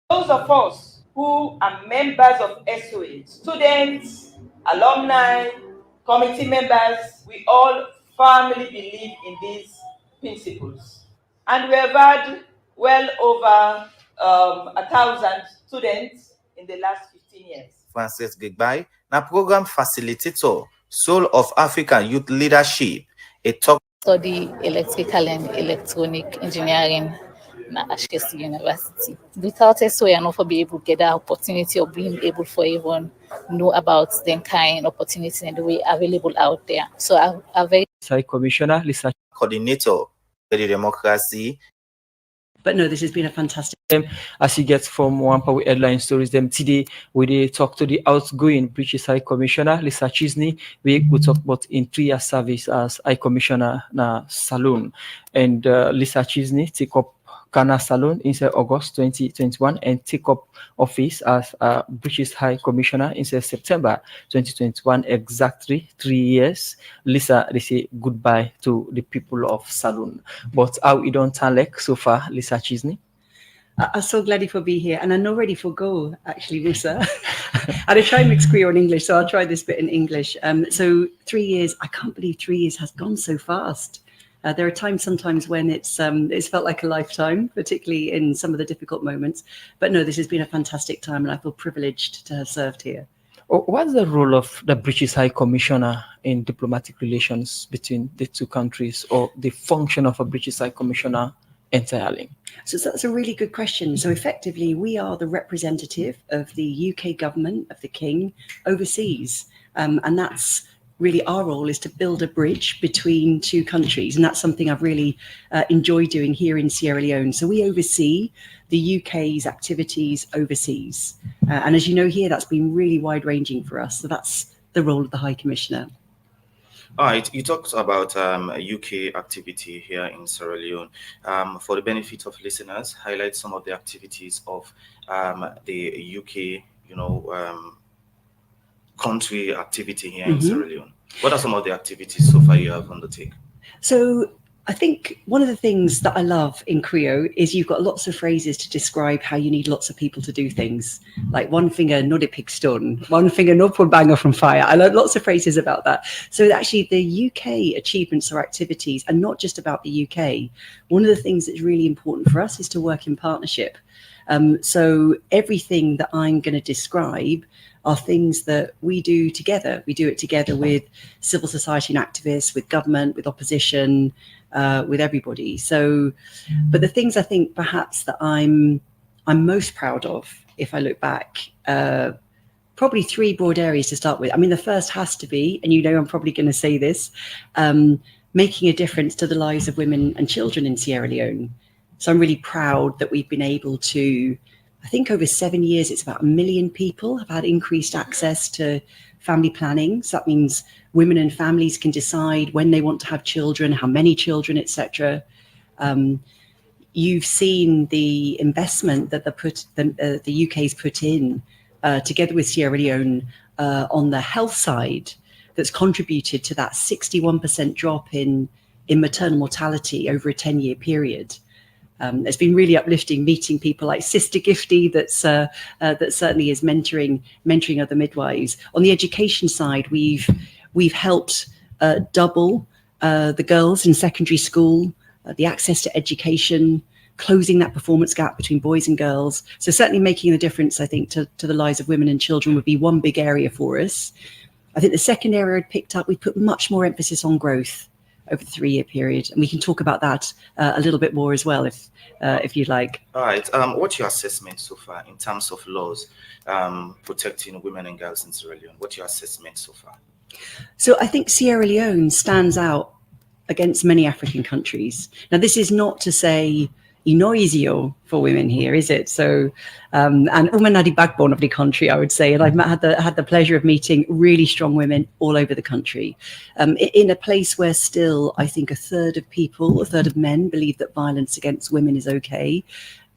Those of us who are members of SOA, students, alumni, committee members, we all firmly believe in these principles. And we have had well over 1,000 students in the last 15 years. Francis Gigbai, na program facilitator, Soul of African Youth Leadership, a talk study electrical and electronic engineering na Ashesi University. Without SOA, I not be able to get that opportunity of being able to even know about the kind of opportunity and the way available out there. So I'm very Commissioner, Lisa coordinator, the democracy. But no, this has been a fantastic. As you get from one power headline stories, them today we talk to the outgoing British High Commissioner Lisa Chisney. We will talk about in 3 years service as High Commissioner na Saloon, and Lisa Chisney take up Ghana Saloon in August 2021 and take up office as British High Commissioner in September 2021. Exactly 3 years. Lisa, they say goodbye to the people of Saloon. But how you don't tell like so far, Lisa Chisney? I'm so glad for being here, and I'm not ready for go, actually, Musa. I'll try and mix Creole and English, so I'll try this bit in English. So 3 years, I can't believe 3 years has gone so fast. There are times sometimes when it's felt like a lifetime, particularly in some of the difficult moments. But no, this has been a fantastic time, and I feel privileged to have served here. What's the role of the British High Commissioner in diplomatic relations between the two countries, or the function of a British High Commissioner entirely? So that's a really good question. So effectively, we are the representative of the UK government, of the King, overseas. And that's really our role, is to build a bridge between two countries. And that's something I've really enjoyed doing here in Sierra Leone. So we oversee the UK's activities overseas. And as you know here, that's been really wide ranging for us. So that's the role of the High Commissioner. All right, you talked about UK activity here in Sierra Leone. For the benefit of listeners, highlight some of the activities of the UK, country activity here in Sierra Leone. What are some of the activities so far you have undertaken? So I think one of the things that I love in Creole is you've got lots of phrases to describe how you need lots of people to do things. Like one finger, not a pig stone, one finger, no pull banger from fire. I love lots of phrases about that. So actually the UK achievements or activities are not just about the UK. One of the things that's really important for us is to work in partnership. So everything that I'm going to describe are things that we do together. We do it together with civil society and activists, with government, with opposition, with everybody. So, but the things I think perhaps that I'm most proud of, if I look back, probably 3 broad areas to start with. I mean, the first has to be, and I'm probably going to say this, making a difference to the lives of women and children in Sierra Leone. So I'm really proud that we've been able to, I think over 7 years, it's about 1 million people have had increased access to family planning. So that means women and families can decide when they want to have children, how many children, etc. You've seen the investment that the UK's put in together with Sierra Leone on the health side that's contributed to that 61% drop in maternal mortality over a 10-year period. It's been really uplifting meeting people like Sister Gifty that certainly is mentoring other midwives. On the education side, we've helped double the girls in secondary school, the access to education, closing that performance gap between boys and girls. So certainly making a difference, I think, to the lives of women and children would be one big area for us. I think the second area I'd picked up, we put much more emphasis on growth over the 3-year period, and we can talk about that a little bit more as well, if you'd like. All right. What's your assessment so far in terms of laws protecting women and girls in Sierra Leone? What's your assessment so far? So I think Sierra Leone stands out against many African countries. Now, this is not to say easy for women here, is it? So, and women are the backbone of the country, I would say. And I've had the pleasure of meeting really strong women all over the country, in a place where still, I think, a third of men believe that violence against women is okay.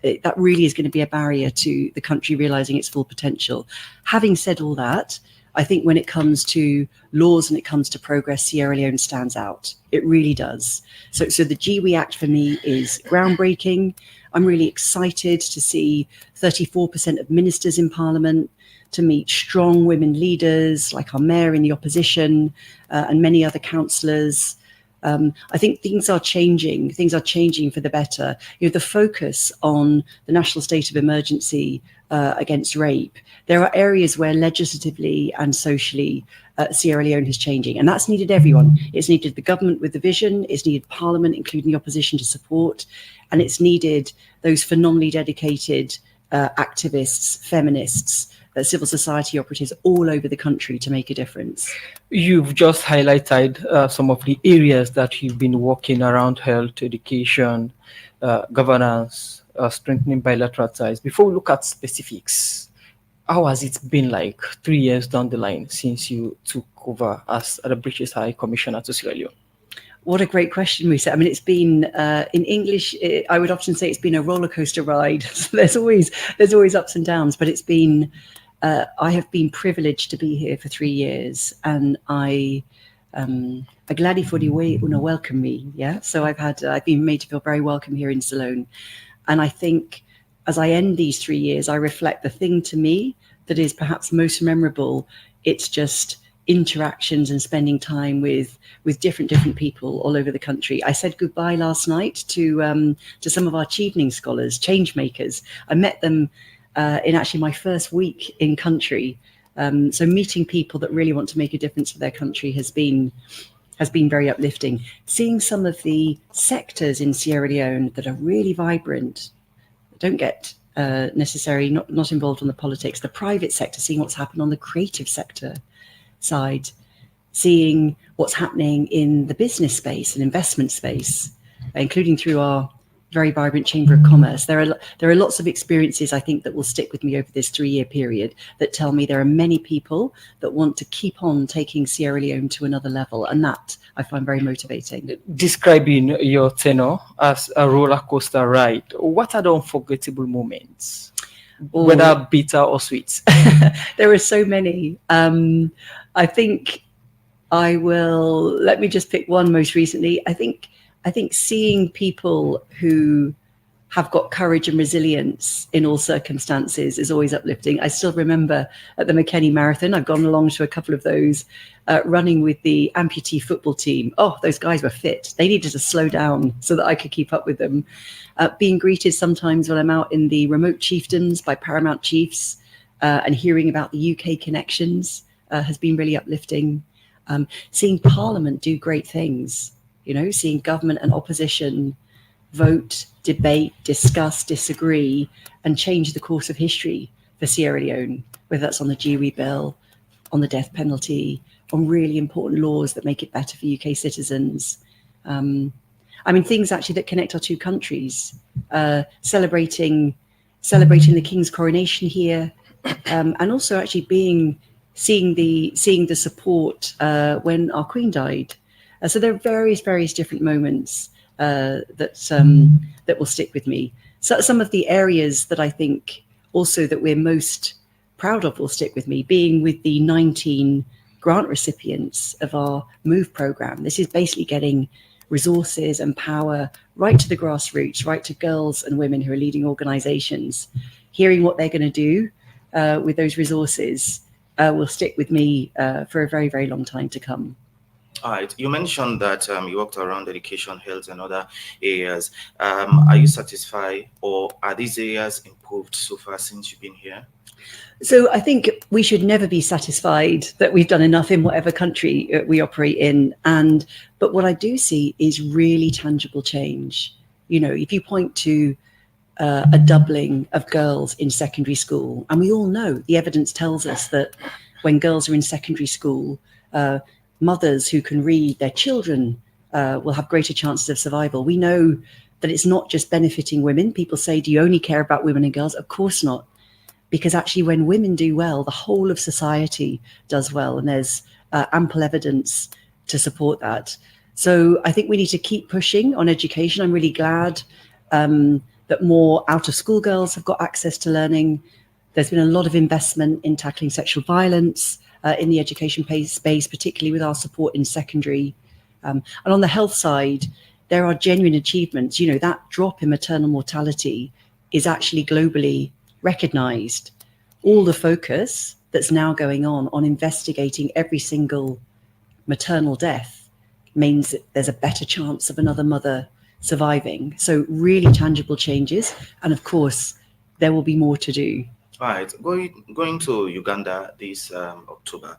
That really is going to be a barrier to the country realizing its full potential. Having said all that, I think when it comes to laws and it comes to progress, Sierra Leone stands out. It really does. So the GWE Act for me is groundbreaking. I'm really excited to see 34% of ministers in Parliament, to meet strong women leaders like our mayor in the opposition and many other councillors. I think things are changing. Things are changing for the better. You know, the focus on the national state of emergency against rape. There are areas where legislatively and socially Sierra Leone is changing, and that's needed everyone. It's needed the government with the vision. It's needed Parliament, including the opposition, to support, and it's needed those phenomenally dedicated activists, feminists, civil society operatives all over the country to make a difference. You've just highlighted some of the areas that you've been working around: health, education, governance, strengthening bilateral ties. Before we look at specifics, how has it been like 3 years down the line since you took over as the British High Commissioner to Sierra Leone? What a great question, Musa. I mean, it's been, in English, I would often say it's been a roller coaster ride. So there's always ups and downs, but it's been, I have been privileged to be here for 3 years, and I glad for the way una welcome me. Yeah. So I've been made to feel very welcome here in Salone. And I think as I end these 3 years, I reflect the thing to me that is perhaps most memorable. It's just interactions and spending time with different people all over the country. I said goodbye last night to some of our Chevening scholars, change makers. I met them in actually my first week in country. So meeting people that really want to make a difference for their country has been very uplifting. Seeing some of the sectors in Sierra Leone that are really vibrant, don't get necessarily not involved in the politics, the private sector, seeing what's happened on the creative sector side, seeing what's happening in the business space and investment space, including through our very vibrant Chamber of Commerce. There are lots of experiences, I think, that will stick with me over this 3-year period that tell me there are many people that want to keep on taking Sierra Leone to another level, and that I find very motivating. Describing your tenure as a roller coaster ride, what are the unforgettable moments, whether bitter or sweet? There are so many. I think let me just pick one most recently. I think seeing people who have got courage and resilience in all circumstances is always uplifting. I still remember at the McKinney Marathon, I've gone along to a couple of those, running with the amputee football team. Oh, those guys were fit. They needed to slow down so that I could keep up with them. Being greeted sometimes when I'm out in the remote chiefdoms by paramount chiefs and hearing about the UK connections has been really uplifting. Seeing Parliament do great things, you know, seeing government and opposition vote, debate, discuss, disagree, and change the course of history for Sierra Leone, whether that's on the Jiwi bill, on the death penalty, on really important laws that make it better for UK citizens. I mean, things actually that connect our two countries, celebrating the King's coronation here, and also actually seeing the support when our Queen died. So there are various different moments that will stick with me. So some of the areas that I think also that we're most proud of will stick with me, being with the 19 grant recipients of our MOVE program. This is basically getting resources and power right to the grassroots, right to girls and women who are leading organizations. Hearing what they're going to do with those resources will stick with me for a very long time to come. All right. You mentioned that you worked around education, health, and other areas. Are you satisfied, or are these areas improved so far since you've been here? So I think we should never be satisfied that we've done enough in whatever country we operate in. But what I do see is really tangible change. You know, if you point to a doubling of girls in secondary school, and we all know the evidence tells us that when girls are in secondary school, mothers who can read their children will have greater chances of survival. We know that it's not just benefiting women. People say, do you only care about women and girls? Of course not. Because actually when women do well, the whole of society does well. And there's ample evidence to support that. So I think we need to keep pushing on education. I'm really glad that more out of school girls have got access to learning. There's been a lot of investment in tackling sexual violence in the education space, particularly with our support in secondary. And on the health side, there are genuine achievements. You know, that drop in maternal mortality is actually globally recognized. All the focus that's now going on investigating every single maternal death means that there's a better chance of another mother surviving. So really tangible changes. And of course, there will be more to do. Right. Going to Uganda this October,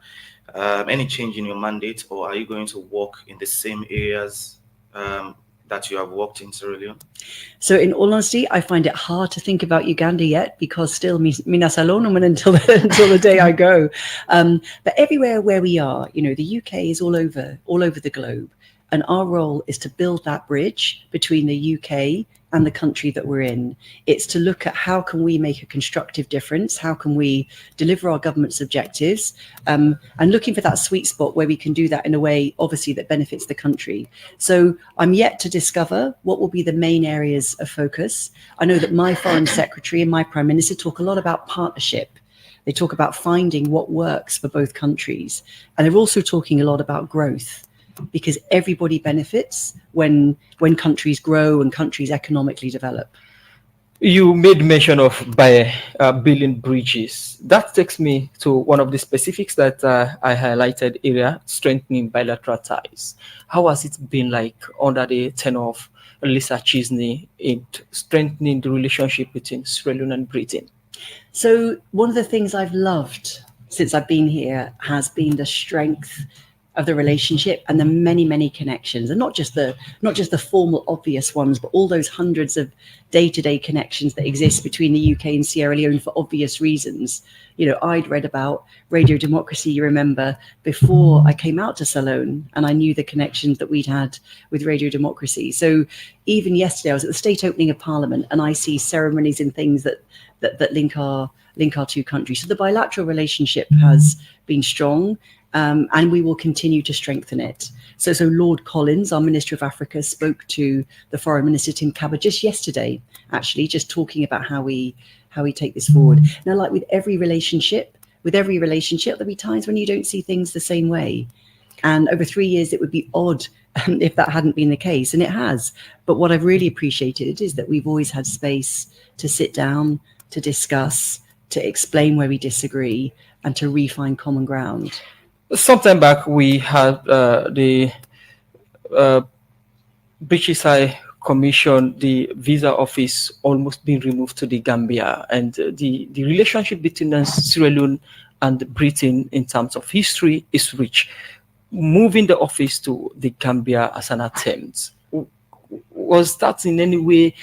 any change in your mandate, or are you going to work in the same areas that you have worked in Sierra Leone? So in all honesty, I find it hard to think about Uganda yet, because still mina salon until the day I go. But everywhere where we are, you know, the UK is all over the globe. And our role is to build that bridge between the UK and the country that we're in. It's to look at how can we make a constructive difference, how can we deliver our government's objectives, and looking for that sweet spot where we can do that in a way, obviously, that benefits the country. So I'm yet to discover what will be the main areas of focus. I know that my Foreign Secretary and my Prime Minister talk a lot about partnership. They talk about finding what works for both countries. And they're also talking a lot about growth, because everybody benefits when countries grow and countries economically develop. You made mention of building bridges. That takes me to one of the specifics that I highlighted earlier, strengthening bilateral ties. How has it been like under the tenure of Lisa Chisney in strengthening the relationship between Sierra Leone and Britain? So one of the things I've loved since I've been here has been the strength of the relationship and the many connections, and not just the formal obvious ones, but all those hundreds of day-to-day connections that exist between the UK and Sierra Leone for obvious reasons. You know, I'd read about Radio Democracy, you remember, before I came out to Salone, and I knew the connections that we'd had with Radio Democracy. So even yesterday I was at the state opening of Parliament, and I see ceremonies and things that link our two countries. So the bilateral relationship has been strong. And we will continue to strengthen it. So Lord Collins, our Minister of Africa, spoke to the Foreign Minister Tim Cabot just yesterday, actually, just talking about how we take this forward. Now, like with every relationship, there'll be times when you don't see things the same way. And over 3 years, it would be odd if that hadn't been the case, and it has. But what I've really appreciated is that we've always had space to sit down, to discuss, to explain where we disagree, and to refine common ground. Sometime back, we had the British High Commission, the visa office almost being removed to the Gambia, and the relationship between Sierra Leone and Britain in terms of history is rich. Moving the office to the Gambia as an attempt, was that in any way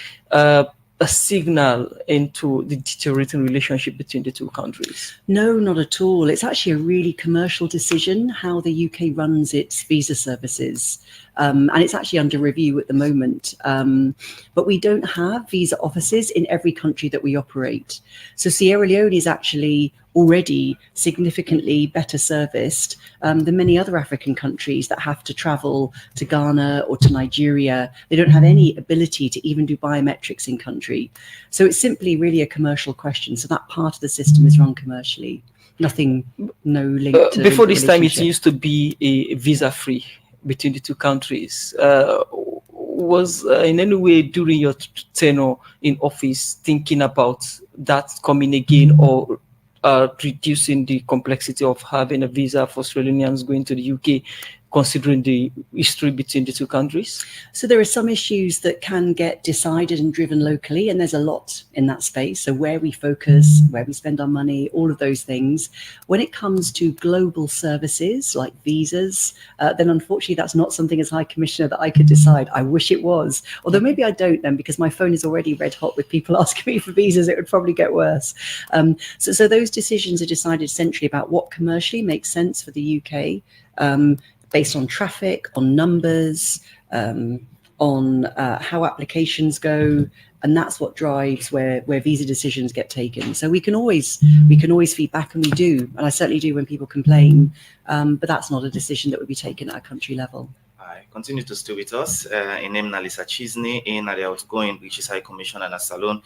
a signal into the deteriorating relationship between the two countries? No, not at all. It's actually a really commercial decision how the UK runs its visa services. And it's actually under review at the moment. But we don't have visa offices in every country that we operate. So Sierra Leone is actually already significantly better serviced than many other African countries that have to travel to Ghana or to Nigeria. They don't have any ability to even do biometrics in country. So it's simply really a commercial question. So that part of the system is run commercially. Nothing, no link to before this time, it used to be a visa-free between the two countries. Was in any way during your tenure in office thinking about that coming again, or reducing the complexity of having a visa for Australians going to the UK, considering the history between the two countries? So there are some issues that can get decided and driven locally, and there's a lot in that space. So where we focus, where we spend our money, all of those things. When it comes to global services like visas, then unfortunately that's not something as High Commissioner that I could decide. I wish it was, although maybe I don't then, because my phone is already red hot with people asking me for visas. It would probably get worse. So those decisions are decided centrally about what commercially makes sense for the UK, based on traffic, on numbers, on how applications go, and that's what drives where visa decisions get taken. So we can always feed back, and we do, and I certainly do when people complain, but that's not a decision that would be taken at a country level. Continue to stay with us. In name Lisa Chisney, in the outgoing British High Commission and a Salon.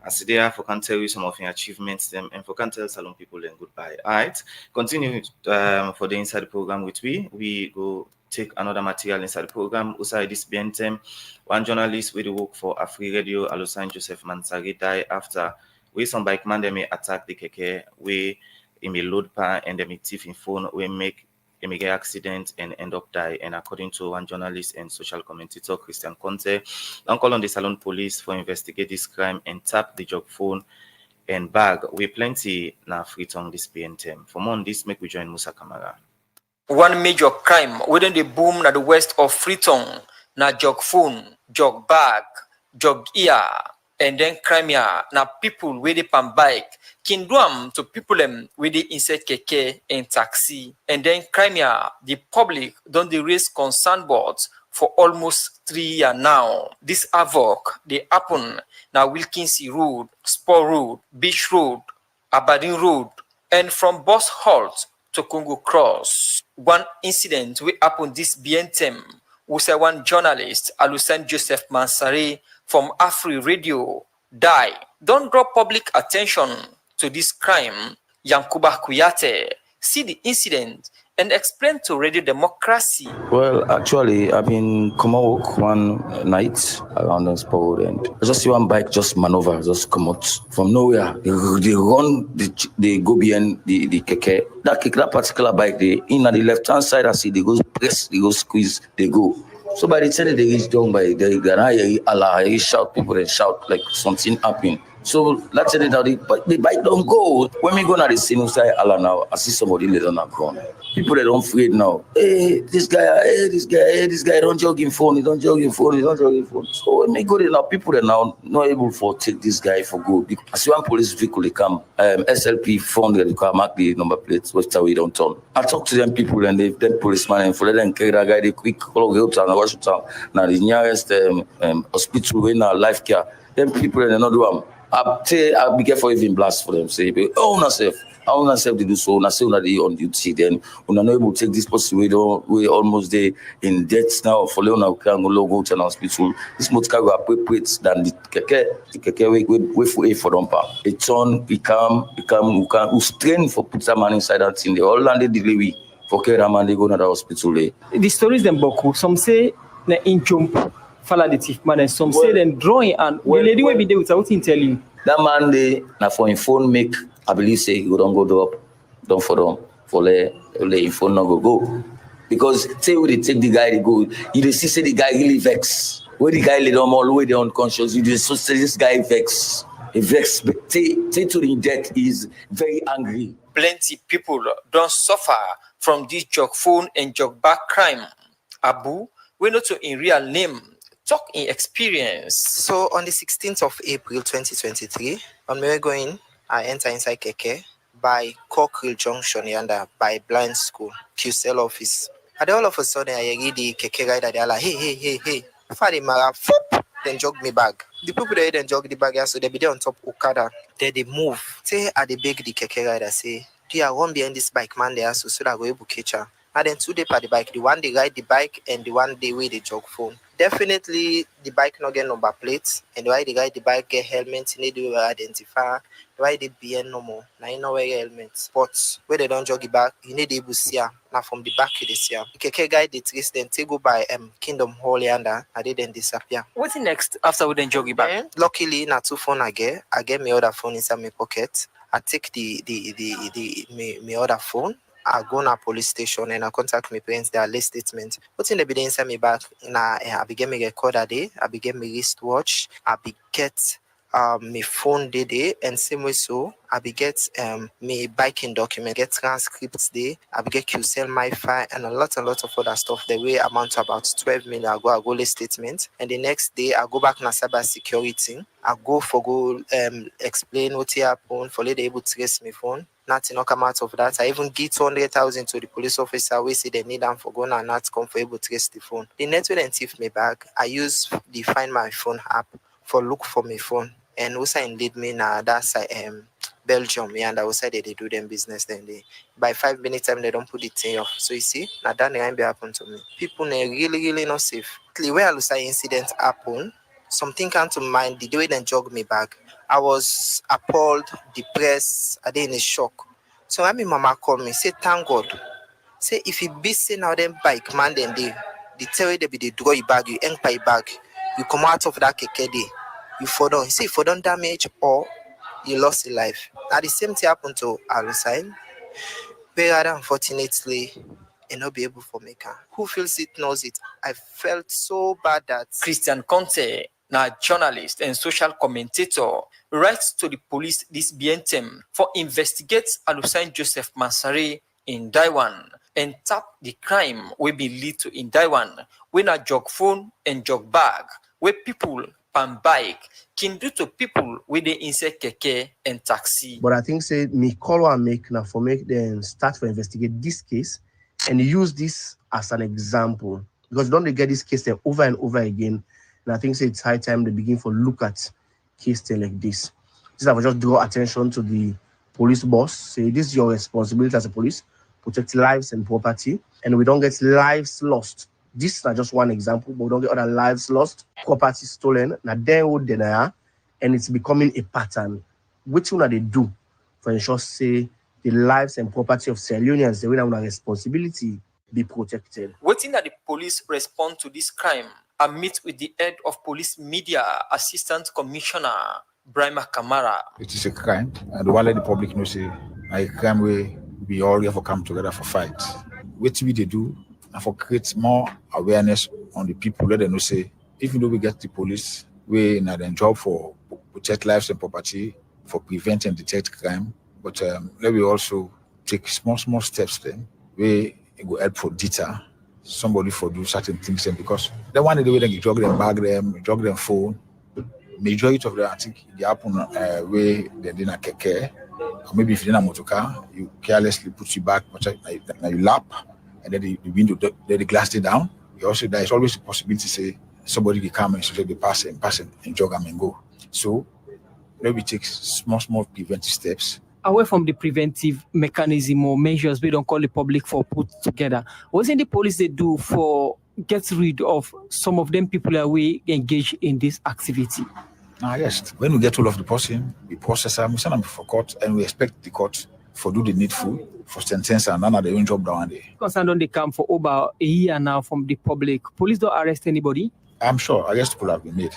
As today, for can tell you some of your achievements, them, and for can tell Salon people then goodbye. All right, continue for the inside program with we go take another material inside the program. Usai this BNTM, one journalist with the work for Afri Radio, Alusan Joseph Mansari, died after we some bike man they may attack the keke, we may load pan and they may thief in phone, we make a mega accident and end up die. And according to one journalist and social commentator, Christian Conte, don't call on the Salon police for investigate this crime and tap the jog phone and bag. We plenty na Freetown this BNTM. For more on this, make we join Musa Kamara. One major crime within the boom na the west of Freetown na jog phone, jog bag, jog ear, and then Crimea na people with the pan bike kindram to people them with the insect keke and taxi, and then Crimea the public don't raise concern boards for almost 3 years now. This havoc they happen na Wilkinson Road, Spur Road, Beach Road, Aberdeen Road, and from Bus Halt to Congo Cross. One incident we happened this BNTM was one journalist, Alusan Joseph Mansari from Afri Radio, die. Don't draw public attention to this crime. Yankuba Kuyate see the incident and explain to Radio Democracy. Well, actually, I've been Komon-Tok one night around the spot, and I just see one bike just maneuver, just come out from nowhere. They run, they go behind the keke. That particular bike, they in on the left hand side, I see they go press, they go squeeze, they go. So by the time they reach down by the Allah, he shout, people they shout like something happened. So let's say that the bike don't go. When we go now the scene inside Allah now, I see somebody later on the ground. People they don't afraid now. Hey, this guy don't jogging phone, he don't jogging phone. So when we go there now, people are now not able to take this guy for good. As one police vehicle they come, SLP found that you can mark the number plates, which we don't turn. I talk to them people and they policeman and for let them carry that guy, they quick call Electoral and Washington. Now the nearest hospital in our life care. Them people in another one. I'll be careful even blast for them. Say, oh, I want myself to do so. I say that they on duty. Then when I'm not able to take this person, we almost there in death now. For Leona, we can go to an hospital. This motor go appropriate than the keke. We for them. A turn, we can strain for put some man inside that thing. They all landed delivery for care man. They go to the hospital. The stories them boku. Some say na in jump. Follow the thief man, and some say then drawing and the lady will be there without him tell you. That man they now for him phone make I believe say you don't go up, don't for them for the phone not go. Because say when they take the guy they go, you just see say the guy really vex. When the guy lay down all the way they unconscious, you just say this guy vex. He vex, but say to the death is very angry. Plenty people don't suffer from this jog phone and jog back crime. Abu, we know to in real name. Talk in experience. So on the 16th of April 2023, on my way going, I enter inside Keke by Cockrell Junction yonder by Blind School, QCell office. And all of a sudden I read the Keke rider, they're like, hey. Fatty Mara, then jog me bag. The people there then jog the bag, so they be there on top Okada. Then they move. Say at the beg the Keke rider, say, do you run behind this bike man there so that I go able to catch her? And then 2 days per the bike, the one they ride the bike and the one day with the jog phone. Definitely the bike not get number plates, and why the ride the bike get helmets, you need to identify why they BN no more. Now you know where helmets. But where they don't jog the back, you need to see her. Now from the back you see her. Keke guy they trace then take go by Kingdom Hall yonder, and they then disappear. What's next after we then jog the back? Luckily, not 2 phone I get my other phone inside my pocket. I take my other phone. I go na police station and I contact my parents, their list statement. What's in the evidence inside me back? I begin me recorder day, I begin me wristwatch, I be get my phone day, and same way so I be get me biking document, get transcripts day, I be get QCell my file and a lot of other stuff. The way amount to about 12 million. I go list statement, and the next day I go back na cyber security. I go explain what happened for they able to trace my phone. Nothing not come out of that. I even give 200,000 to the police officer. We say they need them for going and not come for able to trace the phone. The network then thief me back. I use the Find My Phone app for look for my phone, and also lead me na that side Belgium. Yeah, and I also they do them business. Then they by 5 minutes time they don't put the thing off. So you see, now that ain't be happen to me. People they really not safe. Where I say incident happen, something come to mind. The way they jog me back. I was appalled, depressed, I did in a shock. So when my mama called me, say, thank God. Say if you be say now them bike man then they tell you they be they draw your bag, you enter your bag, you come out of that keke day, you fall down. You see if you don't damage or you lost your life. Now the same thing happened to Alusain. Where unfortunately and not be able to make her. Who feels it knows it. I felt so bad that Christian Conte, now journalist and social commentator, writes to the police this BNTM for investigate Alusain Joseph Mansare in Daiwan and tap the crime we be lead to in Daiwan when a jog phone and jog bag where people pan bike can do to people with the insect keke and taxi. But I think say me call and make now for make them start to investigate this case and use this as an example, because don't they get this case there over and over again. And I think say it's high time they begin to look at case like this. This I will just draw attention to the police boss. Say this is your responsibility as a police, protect lives and property, and we don't get lives lost. This is not just one example, but we don't get other lives lost, property stolen. Now then would deny, and it's becoming a pattern. Which one are they do for ensure say the lives and property of Sierra Leoneans, they will have a responsibility be protected. Waiting that the police respond to this crime, I meet with the head of police media, Assistant Commissioner Brahma Kamara. It is a crime, and while the public knows say a crime where we all have to come together for fight. What we they do and for create more awareness on the people, let them know say even though we get the police, we in a job for protect lives and property, for prevent and detect crime. But let me also take small steps then where it will help for deter somebody for do certain things. And because the one the way they jog them, bag them, jog them phone, majority of them I think they happen where they didn't keke, or maybe if you're in a motor car, you carelessly put your back, now you lap, and then the window, the glass it down. You also there is always a possibility to say somebody will come and so they pass and jog them and go. So let me take small preventive steps. Away from the preventive mechanism or measures we don't call the public for put together, what's in the police they do for get rid of some of them people that we engage in this activity? Yes. When we get hold of the person, we process them, we send them for court, and we expect the court for do the needful, for sentence and none of their own job down there. Concerned on the camp for over a year now from the public. Police don't arrest anybody? I'm sure arrests will have been made.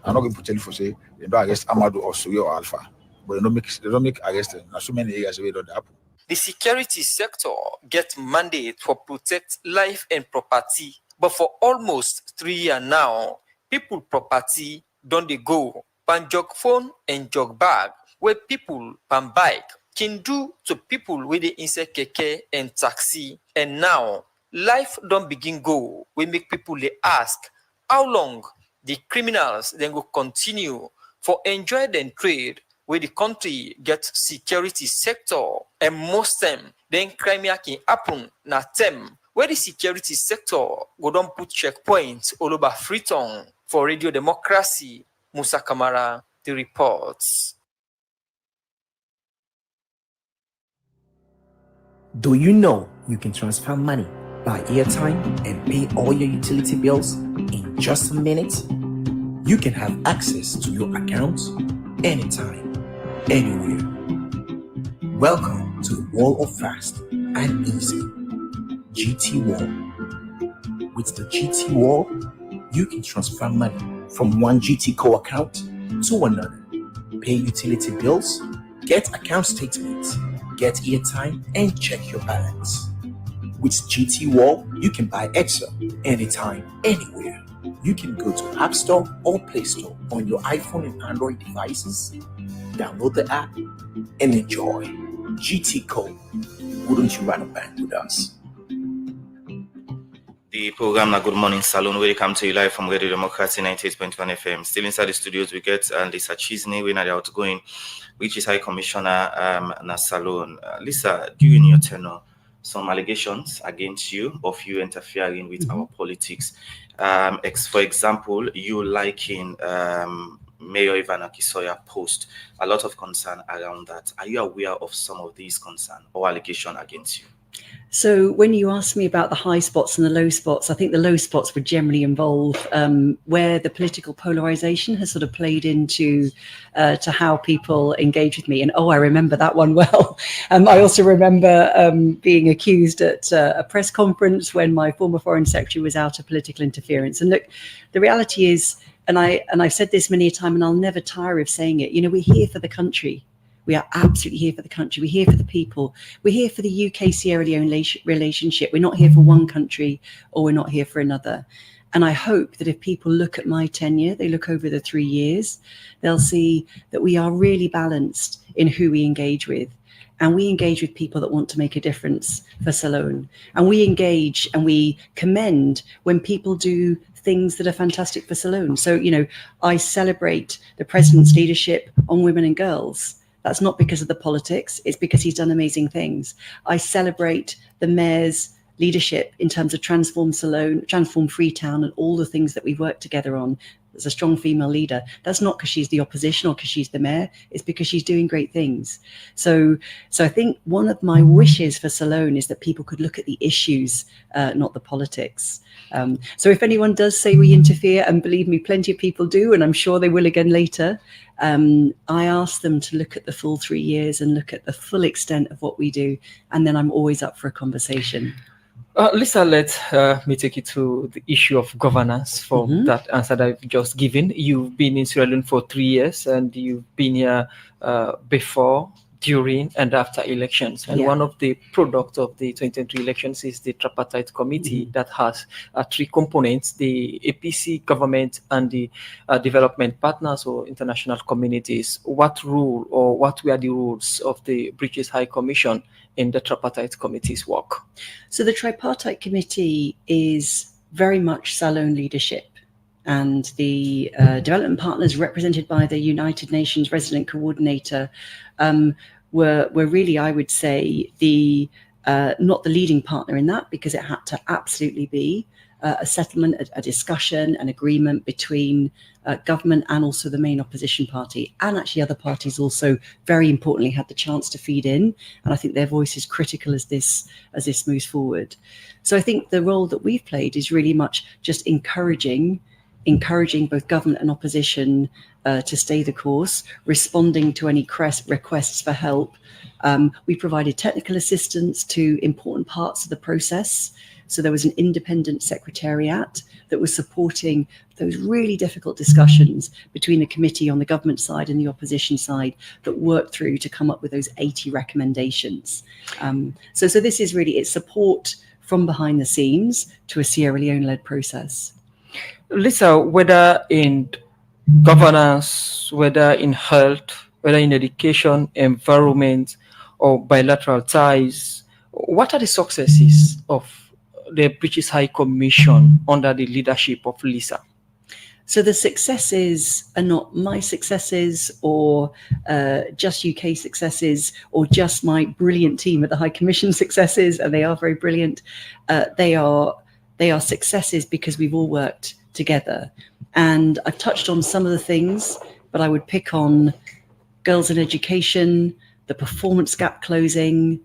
I'm not going to tell you for say they don't arrest Amadou or Suyo or Alpha. But they don't make arrests. Now so many areas where don't happen. The security sector gets mandate for protect life and property. But for almost 3 years now, people property don't they go pan jog phone and jog bag where people pan bike can do to people with the insect keke and taxi. And now life don't begin go. We make people they ask how long the criminals then go continue for enjoy their trade where the country gets security sector, and most time then crime can happen na them where the security sector go don't put checkpoints all over Freetown. For Radio Democracy, Musa Kamara, the reports. Do you know you can transfer money, buy airtime, and pay all your utility bills in just a minute? You can have access to your account anytime, anywhere. Welcome to the world of fast and easy. GT Wall. With the GT Wall, you can transfer money from one GT Co account to another, pay utility bills, get account statements, get airtime, and check your balance. With GT Wall, you can buy Excel anytime, anywhere. You can go to App Store or Play Store on your iPhone and Android devices, download the app, and enjoy. GT Co. Wouldn't you run a bank with us? The program na Good Morning Salon, where they come to you live from Radio Democracy 98.1 FM. Still inside the studios, we get Lisa Chisney, we're the outgoing, which is High Commissioner na Salon. Lisa, during your tenure, some allegations against you of you interfering with our politics. For example, you liking Mayor Ivana Kisoya post. A lot of concern around that. Are you aware of some of these concerns or allegations against you? So when you ask me about the high spots and the low spots, I think the low spots would generally involve where the political polarization has sort of played into to how people engage with me. And I remember that one well. I also remember being accused at a press conference when my former foreign secretary was out of political interference. And look, the reality is, and I've said this many a time, and I'll never tire of saying it, we're here for the country. We are absolutely here for the country. We're here for the people. We're here for the UK-Sierra Leone relationship. We're not here for one country, or we're not here for another. And I hope that if people look at my tenure, they look over the 3 years, they'll see that we are really balanced in who we engage with. And we engage with people that want to make a difference for Salone. And we engage and we commend when people do things that are fantastic for Salone. So, I celebrate the president's leadership on women and girls. That's not because of the politics, it's because he's done amazing things. I celebrate the mayor's leadership in terms of transform Salone, transform Freetown, and all the things that we've worked together on. There's a strong female leader. That's not because she's the opposition or because she's the mayor, it's because she's doing great things. So I think one of my wishes for Salone is that people could look at the issues, not the politics. So if anyone does say we interfere, and believe me, plenty of people do, and I'm sure they will again later, I ask them to look at the full 3 years and look at the full extent of what we do, and then I'm always up for a conversation. Lisa, let me take you to the issue of governance from that answer that I've just given. You've been in Sierra Leone for 3 years, and you've been here before, during, and after elections. And one of the products of the 2023 elections is the tripartite committee that has 3 components: the APC government and the development partners or international communities. What role, or what were the rules of the British High Commission in the tripartite committee's work? So the tripartite committee is very much Salone leadership, and the development partners represented by the United Nations resident coordinator were really, I would say, the not the leading partner in that, because it had to absolutely be a settlement, a discussion, an agreement between government and also the main opposition party. And actually other parties also, very importantly, had the chance to feed in. And I think their voice is critical as this moves forward. So I think the role that we've played is really much just encouraging both government and opposition to stay the course, responding to any requests for help. We provided technical assistance to important parts of the process. So there was an independent secretariat that was supporting those really difficult discussions between the committee on the government side and the opposition side that worked through to come up with those 80 recommendations. So this is really, it's support from behind the scenes to a Sierra Leone-led process. Lisa, whether in governance, whether in health, whether in education, environment, or bilateral ties, what are the successes of the British High Commission under the leadership of Lisa? So the successes are not my successes or just UK successes or just my brilliant team at the High Commission successes, and they are very brilliant. They are successes because we've all worked together. And I've touched on some of the things, but I would pick on girls in education, the performance gap closing.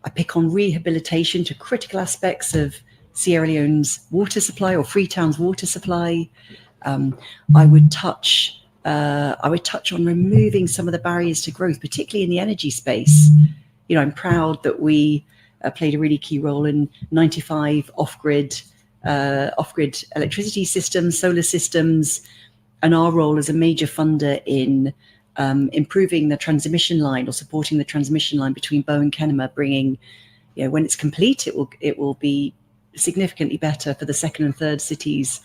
I pick on rehabilitation to critical aspects of Sierra Leone's water supply or Freetown's water supply. I would touch on removing some of the barriers to growth, particularly in the energy space. I'm proud that we played a really key role in 95 off-grid electricity systems, solar systems, and our role as a major funder in improving the transmission line or supporting the transmission line between Bow and Kenema, bringing, when it's complete, it will be significantly better for the second and third cities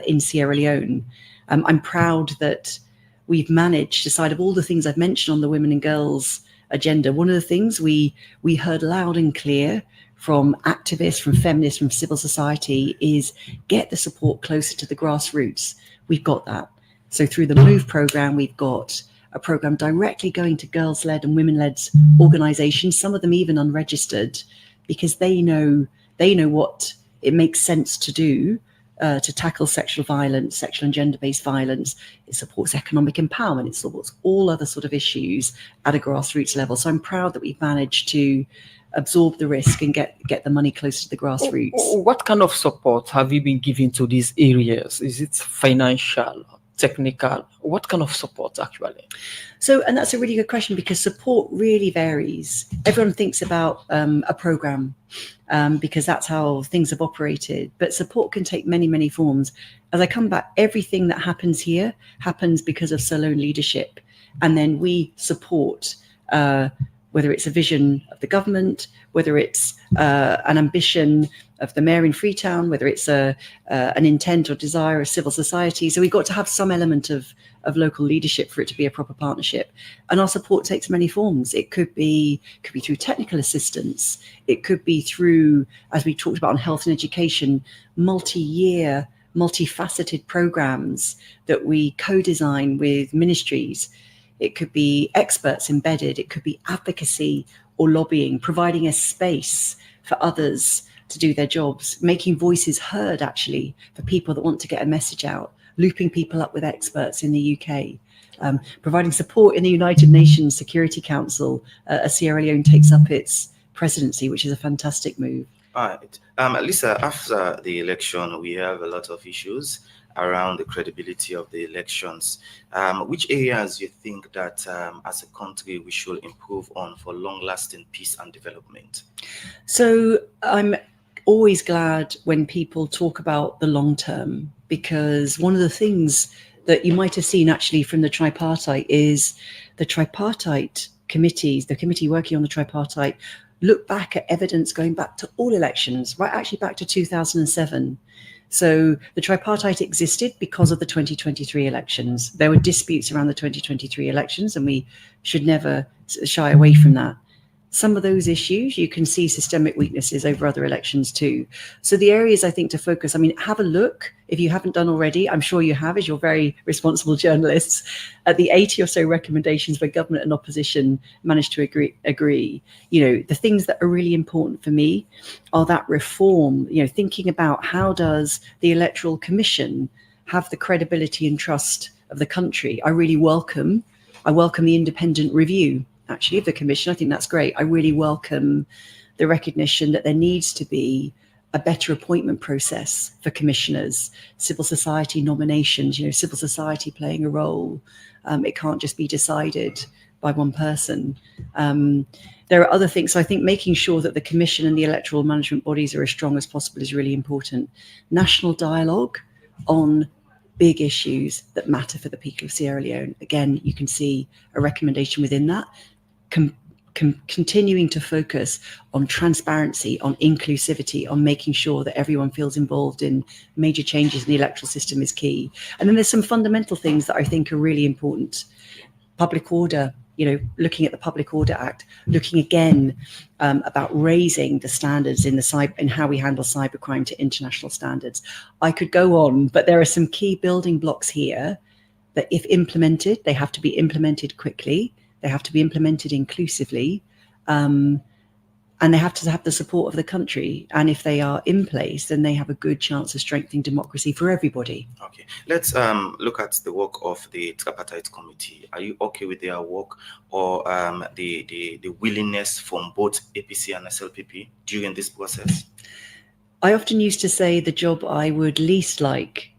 in Sierra Leone. I'm proud that we've managed to, side of all the things I've mentioned on the women and girls agenda, one of the things we heard loud and clear from activists, from feminists, from civil society is get the support closer to the grassroots. We've got that. So through the MOVE program, we've got a program directly going to girls-led and women-led organizations, some of them even unregistered, because they know what it makes sense to do to tackle sexual violence, sexual and gender-based violence. It supports economic empowerment. It supports all other sort of issues at a grassroots level. So I'm proud that we've managed to absorb the risk and get the money closer to the grassroots. What kind of support have you been giving to these areas? Is it financial, technical? What kind of support actually? So, and that's a really good question, because support really varies. Everyone thinks about a program because that's how things have operated, but support can take many, many forms. As I come back, everything that happens here happens because of Salone leadership. And then we support whether it's a vision of the government, whether it's an ambition of the mayor in Freetown, whether it's an intent or desire of civil society. So we've got to have some element of local leadership for it to be a proper partnership. And our support takes many forms. It could be through technical assistance. It could be through, as we talked about on health and education, multi-year, multifaceted programs that we co-design with ministries. It could be experts embedded. It could be advocacy or lobbying, providing a space for others to do their jobs, making voices heard actually for people that want to get a message out, looping people up with experts in the UK, providing support in the United Nations Security Council as Sierra Leone takes up its presidency, which is a fantastic move. All right. Lisa, after the election, we have a lot of issues around the credibility of the elections. Which areas you think that as a country we should improve on for long-lasting peace and development? So I'm always glad when people talk about the long term, because one of the things that you might have seen actually from the tripartite is the tripartite committees, the committee working on the tripartite, look back at evidence going back to all elections, right, actually back to 2007. So the tripartite existed because of the 2023 elections. There were disputes around the 2023 elections, and we should never shy away from that. Some of those issues, you can see systemic weaknesses over other elections too. So the areas I think to focus, I mean, have a look, if you haven't done already, I'm sure you have as you're very responsible journalists, at the 80 or so recommendations where government and opposition managed to agree. You know, the things that are really important for me are that reform, you know, thinking about how does the Electoral Commission have the credibility and trust of the country. I welcome the independent review actually of the commission. I think that's great. I really welcome the recognition that there needs to be a better appointment process for commissioners, civil society nominations, you know, civil society playing a role. It can't just be decided by one person. There are other things. So I think making sure that the commission and the electoral management bodies are as strong as possible is really important. National dialogue on big issues that matter for the people of Sierra Leone. Again, you can see a recommendation within that. Continuing to focus on transparency, on inclusivity, on making sure that everyone feels involved in major changes in the electoral system is key. And then there's some fundamental things that I think are really important. Public order, you know, looking at the Public Order Act, looking again about raising the standards in how we handle cybercrime to international standards. I could go on, but there are some key building blocks here that if implemented, they have to be implemented quickly. They have to be implemented inclusively, and they have to have the support of the country. And if they are in place, then they have a good chance of strengthening democracy for everybody. Okay, let's look at the work of the tripartite committee. Are you okay with their work, or the willingness from both APC and SLPP during this process? I often used to say the job I would least like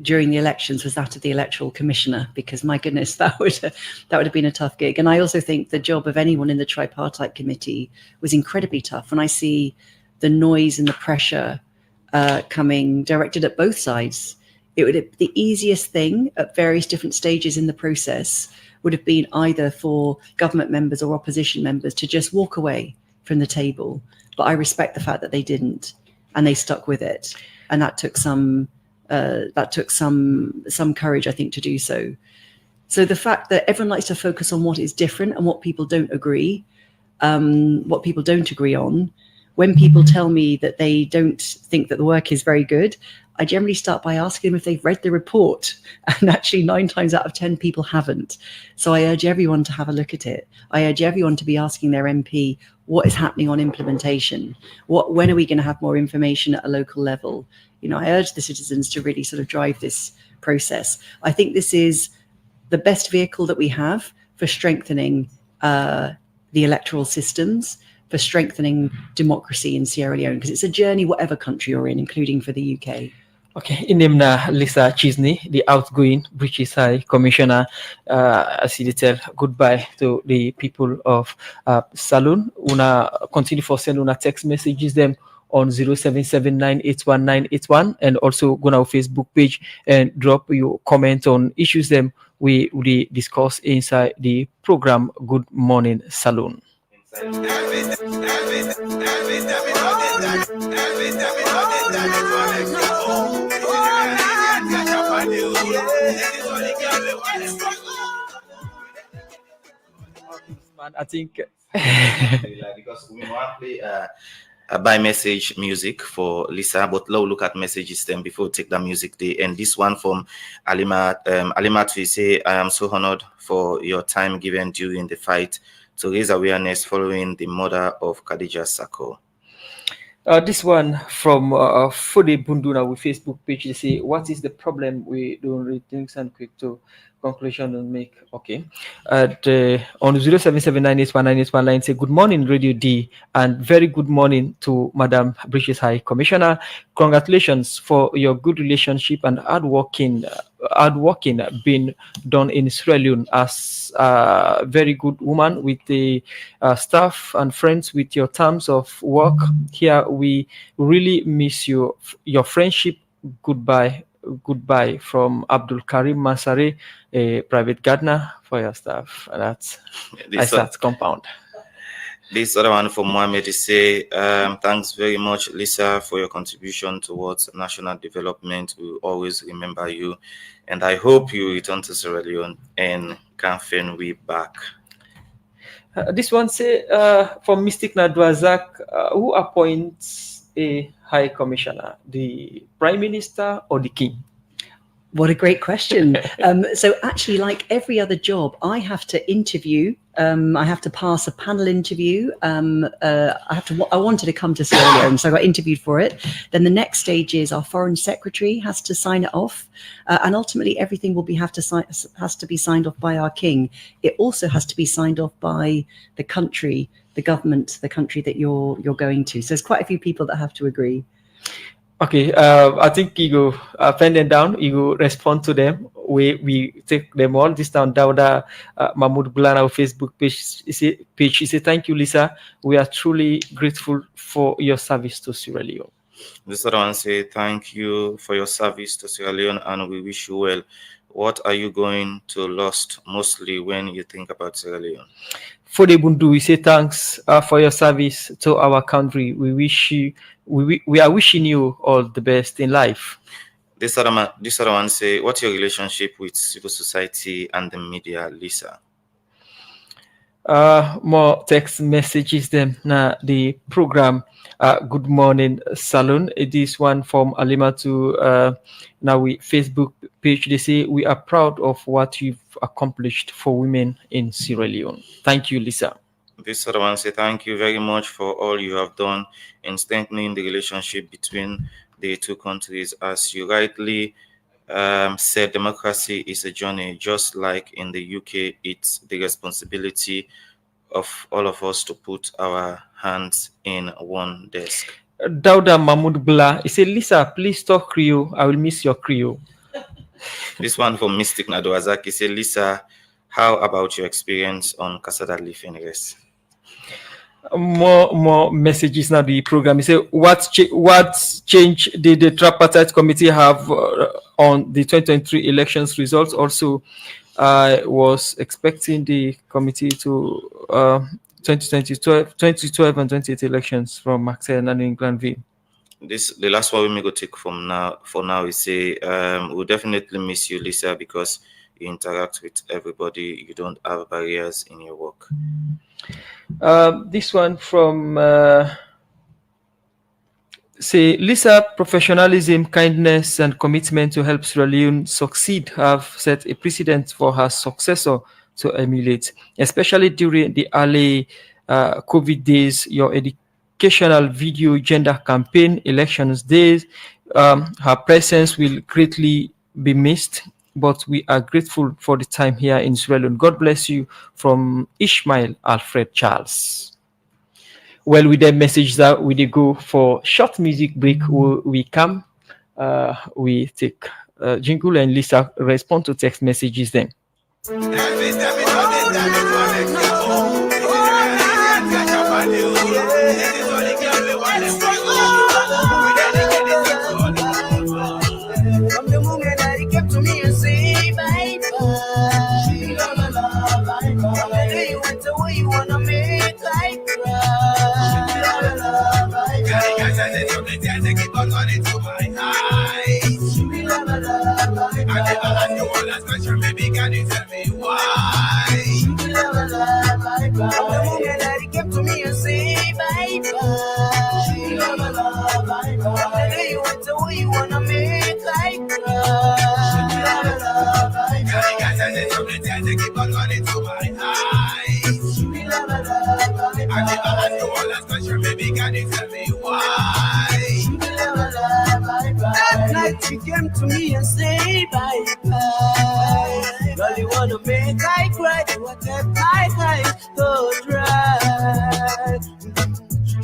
during the elections was that of the electoral commissioner, because my goodness, that would have been a tough gig. And I also think the job of anyone in the tripartite committee was incredibly tough. When I see the noise and the pressure coming directed at both sides, the easiest thing at various different stages in the process would have been either for government members or opposition members to just walk away from the table. But I respect the fact that they didn't, and they stuck with it. And that took some courage, I think, to do so. So the fact that everyone likes to focus on what is different and what people don't agree on, when people tell me that they don't think that the work is very good, I generally start by asking them if they've read the report. And actually 9 times out of 10 people haven't. So I urge everyone to have a look at it. I urge everyone to be asking their MP, what is happening on implementation? When are we going to have more information at a local level? I urge the citizens to really sort of drive this process. I think this is the best vehicle that we have for strengthening the electoral systems, for strengthening democracy in Sierra Leone, because it's a journey whatever country you're in, including for the UK. Okay, inimna Lisa Chisney, the outgoing British High Commissioner, as he tell goodbye to the people of Saloon. Una continue for send una text messages them on 0779819181, and also go on our Facebook page and drop your comment on issues them we discuss inside the program Good Morning Saloon. I think because we want to play a by message music for Lisa, but look at messages then before we take the music day. And this one from Alimat, we say, I am so honored for your time given during the fight to raise awareness following the murder of Khadija Sako. This one from Fode Bunduna with Facebook page. They say, what is the problem? We don't read things and quick to conclusion and make. Okay. On 0779819819 say, good morning, Radio D, and very good morning to Madam British High Commissioner. Congratulations for your good relationship and hard working being done in Sierra Leone as a very good woman with the staff and friends with your terms of work. Here we really miss your friendship. Goodbye from Abdul Karim Masare, a private gardener for your staff. That's compound. This other one from Mohammed is say, thanks very much, Lisa, for your contribution towards national development. We will always remember you, and I hope you return to Sierra Leone and can we back. This one say from Mystic Nadwazak, who appoints a high commissioner, the prime minister or the king? What a great question. So actually, like every other job, I have to interview. I have to pass a panel interview. I wanted to come to Sierra Leone, so I got interviewed for it. Then the next stage is our foreign secretary has to sign it off, and ultimately everything has to be signed off by our king. It also has to be signed off by the country, the government, the country that you're going to. So there's quite a few people that have to agree. Okay, I think you go pen them down, you go respond to them. We take them all. This time, Dauda Mahmoud Bulana Facebook page. He said, thank you, Lisa. We are truly grateful for your service to Sierra Leone. This other one say, thank you for your service to Sierra Leone and we wish you well. What are you going to lost mostly when you think about Sierra Leone? Fode Bundu, we say thanks for your service to our country. We are wishing you all the best in life. This other one say, what's your relationship with civil society and the media, Lisa? More text messages them na the program Good Morning Saloon. It is one from Alima to now we Facebook page. They say we are proud of what you've accomplished for women in Sierra Leone. Thank you, Lisa. This other one say thank you very much for all you have done in strengthening the relationship between the two countries. As you rightly said, democracy is a journey. Just like in the UK, it's the responsibility of all of us to put our hands in one desk. Dauda Mahmoud Bla, he said, Lisa, please talk Creole. I will miss your Creole. This one from Mystic Nadwazak, he said, Lisa, how about your experience on Casada Leaf and Rest? More messages now. The program. He said, what change did the tripartite committee have on the 2023 elections results? Also, I was expecting the committee to 2012 and 2018 elections from Maxen and in Granville. The last one we may go take from now. For now, we say we'll definitely miss you, Lisa, because you interact with everybody. You don't have barriers in your work. This one from Say, Lisa, professionalism, kindness, and commitment to help Sierra Leone succeed have set a precedent for her successor to emulate, especially during the early COVID days. Your educational video gender campaign, elections days, her presence will greatly be missed, but we are grateful for the time here in Sierra Leone. God bless you, from Ishmael Alfred Charles. Well, with the message that we did go for short music break, we come, we take jingle, and Lisa respond to text messages then. From the moment that he came to me and say bye bye, from the day you went away, you wanna make I cry. Keep on running to my eyes. I never had no one last question, baby, can you tell me why? From the moment that he came to me and say bye bye, from the day you went away, you wanna make I cry. Keep on running to my eyes. I never had no one last question, baby, can you tell me why? That night she came to me and say bye bye. Girl, you wanna make I cry, you wanna take my eyes go dry.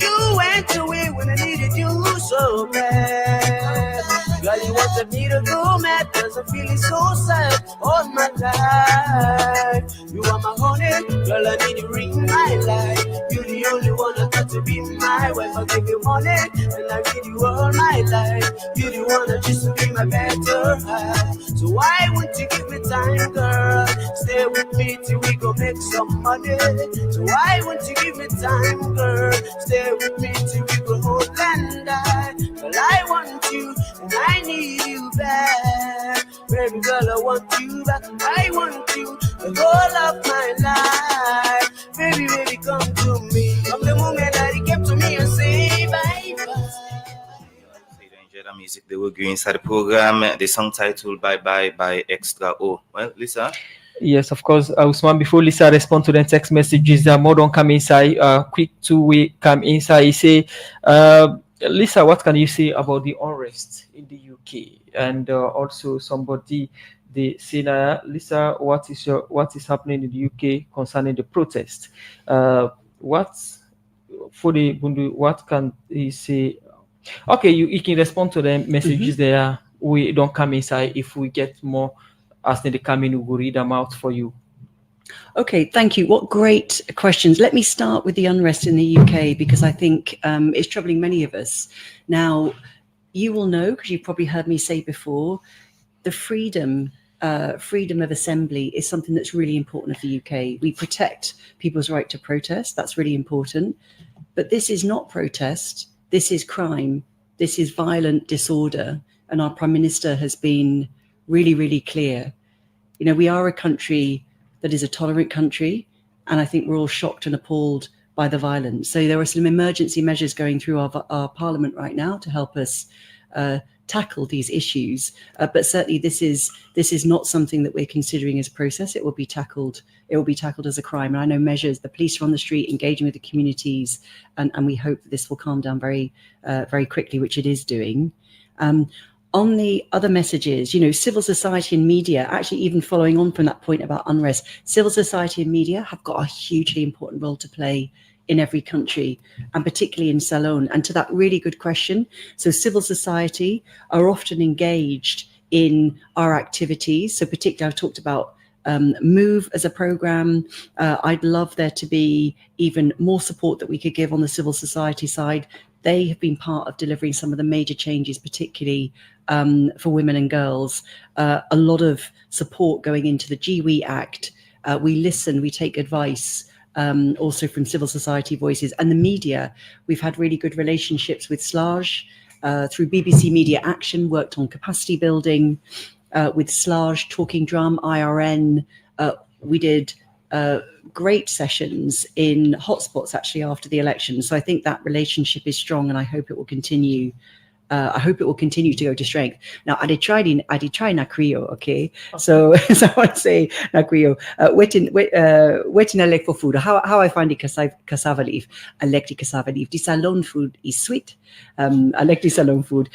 You went away when I needed you so bad. Girl, you wanted me to go mad, cause I'm feeling so sad all my life. You are my honey, girl, I need you in my life. You're the only one I got to be my wife. I'll give you money, and I give you all my life. You're the one that used to be my better half. So why won't you give me time, girl? Stay with me till we go make some money. So why won't you give me time, girl? Stay with me till we go hold and die. Well, I want you, and I need you back. Baby girl, I want you back. I want you the whole of my life. Baby, baby, come to me. From the moment that he came to me and say bye bye. The music they will go inside the program. The song titled Bye Bye by Extra O. Well, Lisa? Yes, of course, Usman. Before Lisa respond to the text messages, more don't come inside. Quick two-way come inside. He say, Lisa, what can you say about the unrest in the UK? And also somebody, they say, Lisa, what is happening in the UK concerning the protest? What can he say? Okay, you can respond to the messages there. We don't come inside. If we get more as they come in, we will read them out for you. Okay, thank you. What great questions. Let me start with the unrest in the UK, because I think it's troubling many of us. Now, you will know, because you've probably heard me say before, the freedom of assembly is something that's really important for the UK. We protect people's right to protest. That's really important. But this is not protest. This is crime. This is violent disorder. And our Prime Minister has been really, really clear. You know, we are a country that is a tolerant country, and I think we're all shocked and appalled by the violence. So there are some emergency measures going through our Parliament right now to help us tackle these issues. But certainly this is not something that we're considering as a process. It will be tackled as a crime. And I know measures, the police are on the street engaging with the communities, and we hope that this will calm down very, very quickly, which it is doing. On the other messages, you know, civil society and media, actually even following on from that point about unrest, civil society and media have got a hugely important role to play in every country, and particularly in Salone. And to that really good question, so civil society are often engaged in our activities. So particularly I've talked about Move as a program. I'd love there to be even more support that we could give on the civil society side. They have been part of delivering some of the major changes, particularly for women and girls. A lot of support going into the GWE Act. We listen, we take advice, also from civil society voices and the media. We've had really good relationships with SLAJ through BBC Media Action, worked on capacity building with SLAJ, Talking Drum, IRN. We did great sessions in hotspots actually after the election. So I think that relationship is strong, and I hope it will continue. I hope it will continue to go to strength. Now, I did try Nakrio, okay? So I want to say Nakrio, waiting I like for food. How I find the cassava leaf. I like the cassava leaf. The Salon food is sweet. I like the Salon food.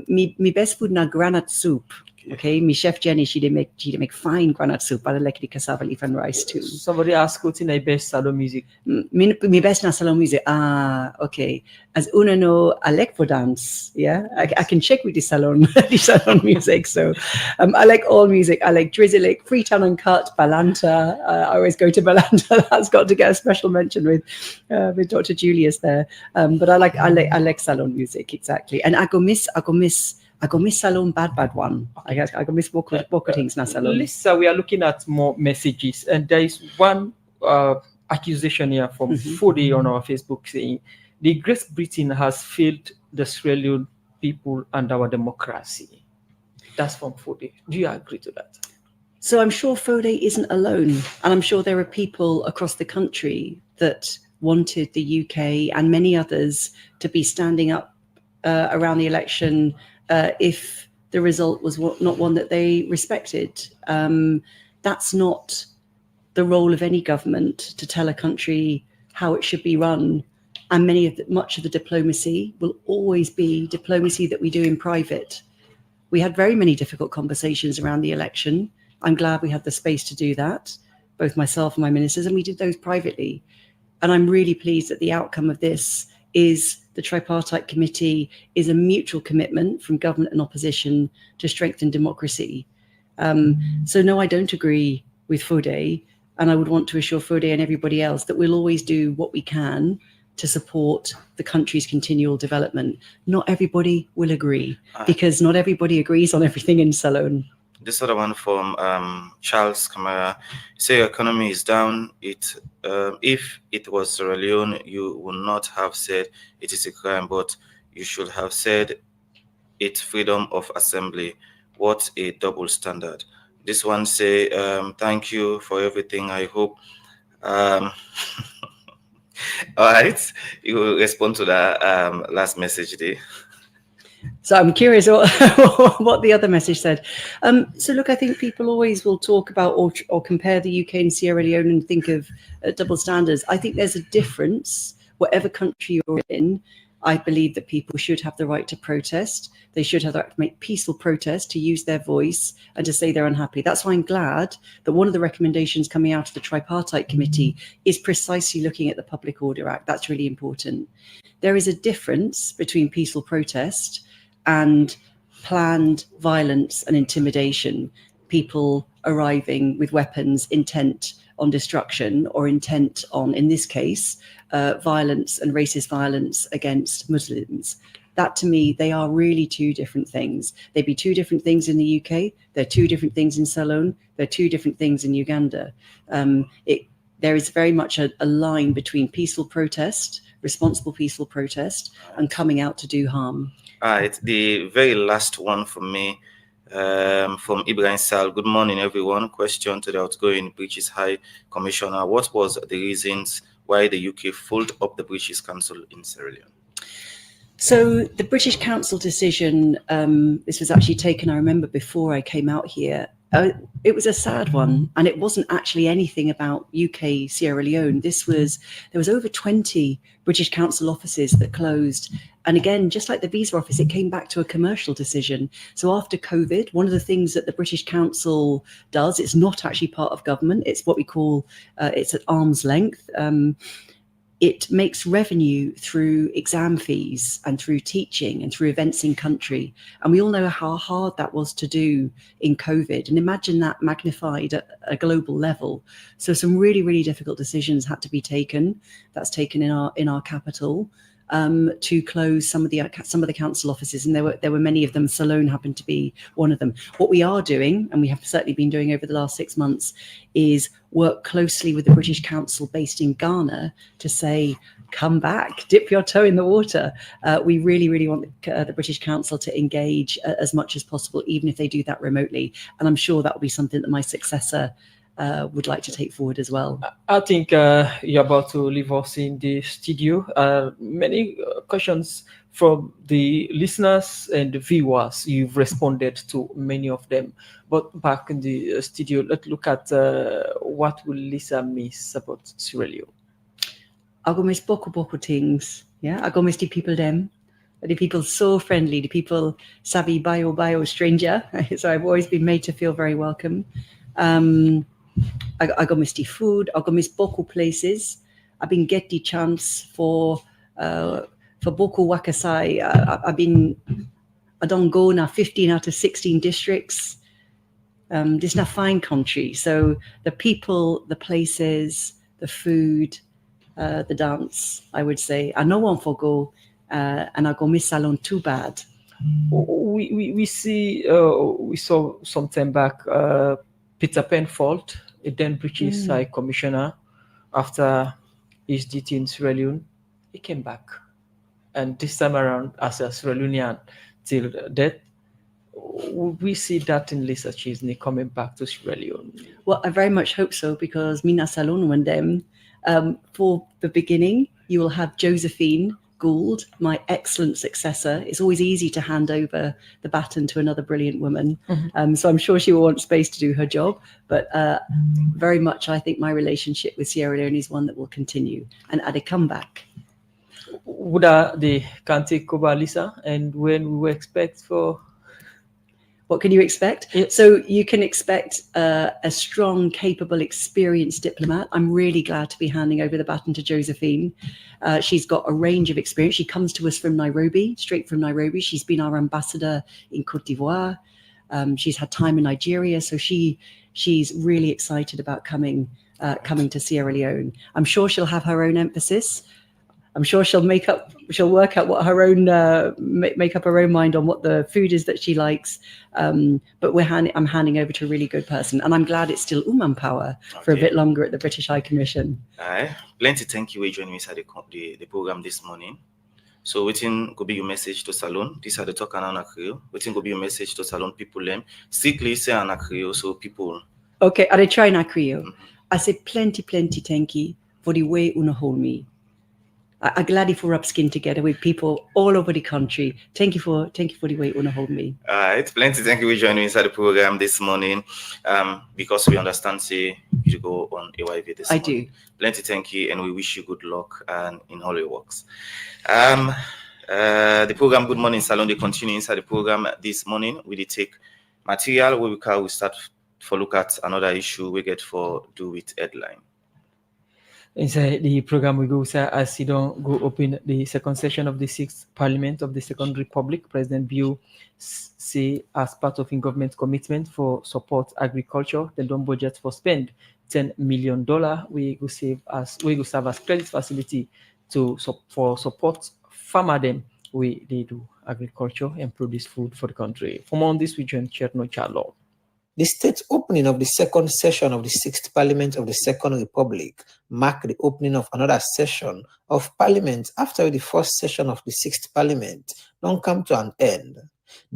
Me best food na granite soup. Okay, my chef Jenny, she did make fine granite soup, but I like the cassava leaf and rice too. Somebody asked what's in my best salon music. Me best na salon music. Okay. As una no, I like for dance. Yeah, I can check with the salon music. So I like all music. I like Drizzle, Freetown Uncut, Balanta. I always go to Balanta. That's got to get a special mention with Dr. Julius there. But I like salon music, exactly. And I go miss salon bad one. I go miss Boca things na salon. Lisa, we are looking at more messages, and there is one accusation here from Fode on our Facebook saying the Great Britain has failed the Australian people and our democracy. That's from Fode. Do you agree to that? So I'm sure Fode isn't alone, and I'm sure there are people across the country that wanted the UK and many others to be standing up around the election if the result was not one that they respected. That's not the role of any government, to tell a country how it should be run. And much of the diplomacy will always be diplomacy that we do in private. We had very many difficult conversations around the election. I'm glad we had the space to do that, both myself and my ministers, and we did those privately. And I'm really pleased that the outcome of this is the tripartite committee is a mutual commitment from government and opposition to strengthen democracy. So no, I don't agree with Fode, and I would want to assure Fode and everybody else that we'll always do what we can to support the country's continual development. Not everybody will agree, because not everybody agrees on everything in Salone. This other one from Charles Kamara. Say your economy is down. If it was Sierra Leone, you would not have said it is a crime, but you should have said it's freedom of assembly. What a double standard. This one say, thank you for everything. I hope. All right, you will respond to that last message there. So I'm curious what the other message said. So look, I think people always will talk about or compare the UK and Sierra Leone and think of double standards. I think there's a difference. Whatever country you're in, I believe that people should have the right to protest. They should have the right to make peaceful protest, to use their voice and to say they're unhappy. That's why I'm glad that one of the recommendations coming out of the tripartite committee is precisely looking at the Public Order Act. That's really important. There is a difference between peaceful protest and planned violence and intimidation, people arriving with weapons intent on destruction or intent on, in this case, violence and racist violence against Muslims. That, to me, they are really two different things. They'd be two different things in the UK. They're two different things in Salone. They're two different things in Uganda. There is very much a line between peaceful protest, responsible peaceful protest, and coming out to do harm. It's the very last one from me, from Ibrahim Sal. Good morning, everyone. Question to the outgoing British High Commissioner. What was the reasons why the UK folded up the British Council in Sierra Leone? So the British Council decision, this was actually taken, I remember, before I came out here. It was a sad one, and it wasn't actually anything about UK Sierra Leone. There was over 20 British Council offices that closed. And again, just like the visa office, it came back to a commercial decision. So after COVID, one of the things that the British Council does, it's not actually part of government. It's what we call, it's at arm's length. It makes revenue through exam fees and through teaching and through events in country. And we all know how hard that was to do in COVID. And imagine that magnified at a global level. So some really, really difficult decisions had to be taken. That's taken in our capital. To close some of the council offices, and there were many of them. Salone happened to be one of them. What we are doing, and we have certainly been doing over the last 6 months, is work closely with the British Council based in Ghana to say, come back, dip your toe in the water. We really, really want the British Council to engage as much as possible, even if they do that remotely. And I'm sure that will be something that my successor would like to take forward as well. I think you're about to leave us in the studio. Many questions from the listeners and the viewers. You've responded to many of them. But back in the studio, let's look at what will Lisa miss about Sierra Leone. I go miss boko things. Yeah, I go miss the people them. The people so friendly. The people savvy bio stranger. So I've always been made to feel very welcome. I go miss the food. I go miss boko places. I've been get the chance for boko wakasai. I don't go now 15 out of 16 districts. This is a fine country. So the people, the places, the food, the dance, I would say. I no one for go, and I go miss Salon too bad. We saw some time back Peter Penfold, a then British High Commissioner, after his duty in Sierra Leone, he came back. And this time around, as a Sierra Leonean till death, we see that in Lisa Chisney coming back to Sierra Leone. Well, I very much hope so, because Mina Salon and them, for the beginning, you will have Josephine Gould, my excellent successor. It's always easy to hand over the baton to another brilliant woman. So I'm sure she will want space to do her job. But very much, I think my relationship with Sierra Leone is one that will continue. And at a comeback. Would they can take over, Lisa? And when we expect for... What can you expect? Yeah. So you can expect a strong, capable, experienced diplomat. I'm really glad to be handing over the baton to Josephine. She's got a range of experience. She comes to us from Nairobi, straight from Nairobi. She's been our ambassador in Cote d'Ivoire. She's had time in Nigeria, so she's really excited about coming to Sierra Leone. I'm sure she'll have her own emphasis. I'm sure she'll work out what her own, make up her own mind on what the food is that she likes. But I'm handing over to a really good person. And I'm glad it's still Uman Power for a bit longer at the British High Commission. Plenty thank you for joining me at the program this morning. So waiting could be your message to Salon. These are the talk on Creole. Waiting could be your message to Salon people them. Strictly say on Creole so people. Okay, I try na Creole. I say plenty thank you for the way una hold me. I'm glad if we're up skin together with people all over the country. Thank you for the way you want to hold me. It's plenty. Thank you for joining me inside the program this morning. Because we understand, say you go on AYV this morning. I do. Plenty. Thank you, and we wish you good luck and in all your works. The program Good Morning Salon, they continue inside the program this morning. We take material where we start for look at another issue we get for do with headline. Inside the program, we go, sir, as you don't go open the second session of the 6th Parliament of the Second Republic. President Biu say as part of in government commitment for support agriculture, they don't budget for spend $10 million. We go serve as credit facility for support farmer them. They do agriculture and produce food for the country. From on this, we join Cherno Charlo. The state opening of the second session of the 6th Parliament of the Second Republic marked the opening of another session of Parliament after the first session of the 6th Parliament don't come to an end.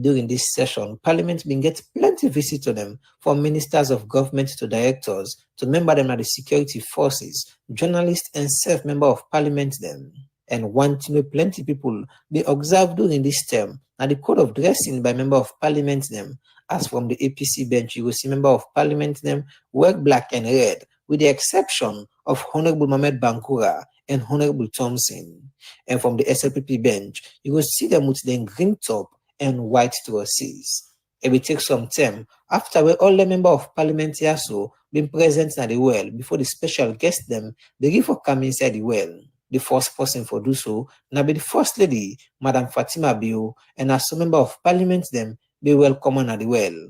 During this session, Parliament been get plenty visit to them from ministers of government to directors to member them at the security forces, journalists and self-member of Parliament them. And one thing plenty people they observe during this term and the code of dressing by member of Parliament them. As from the APC bench, you will see member of Parliament them wear black and red, with the exception of Honorable Mohamed Bankura and Honorable Thompson. And from the SLPP bench, you will see them with the green top and white trousers. It will take some time after we all the member of Parliament also been present at the well before the special guest them they give for come inside the well. The first person for do so now be the First Lady, Madam Fatima Biu, and as a member of Parliament them be welcome at the well.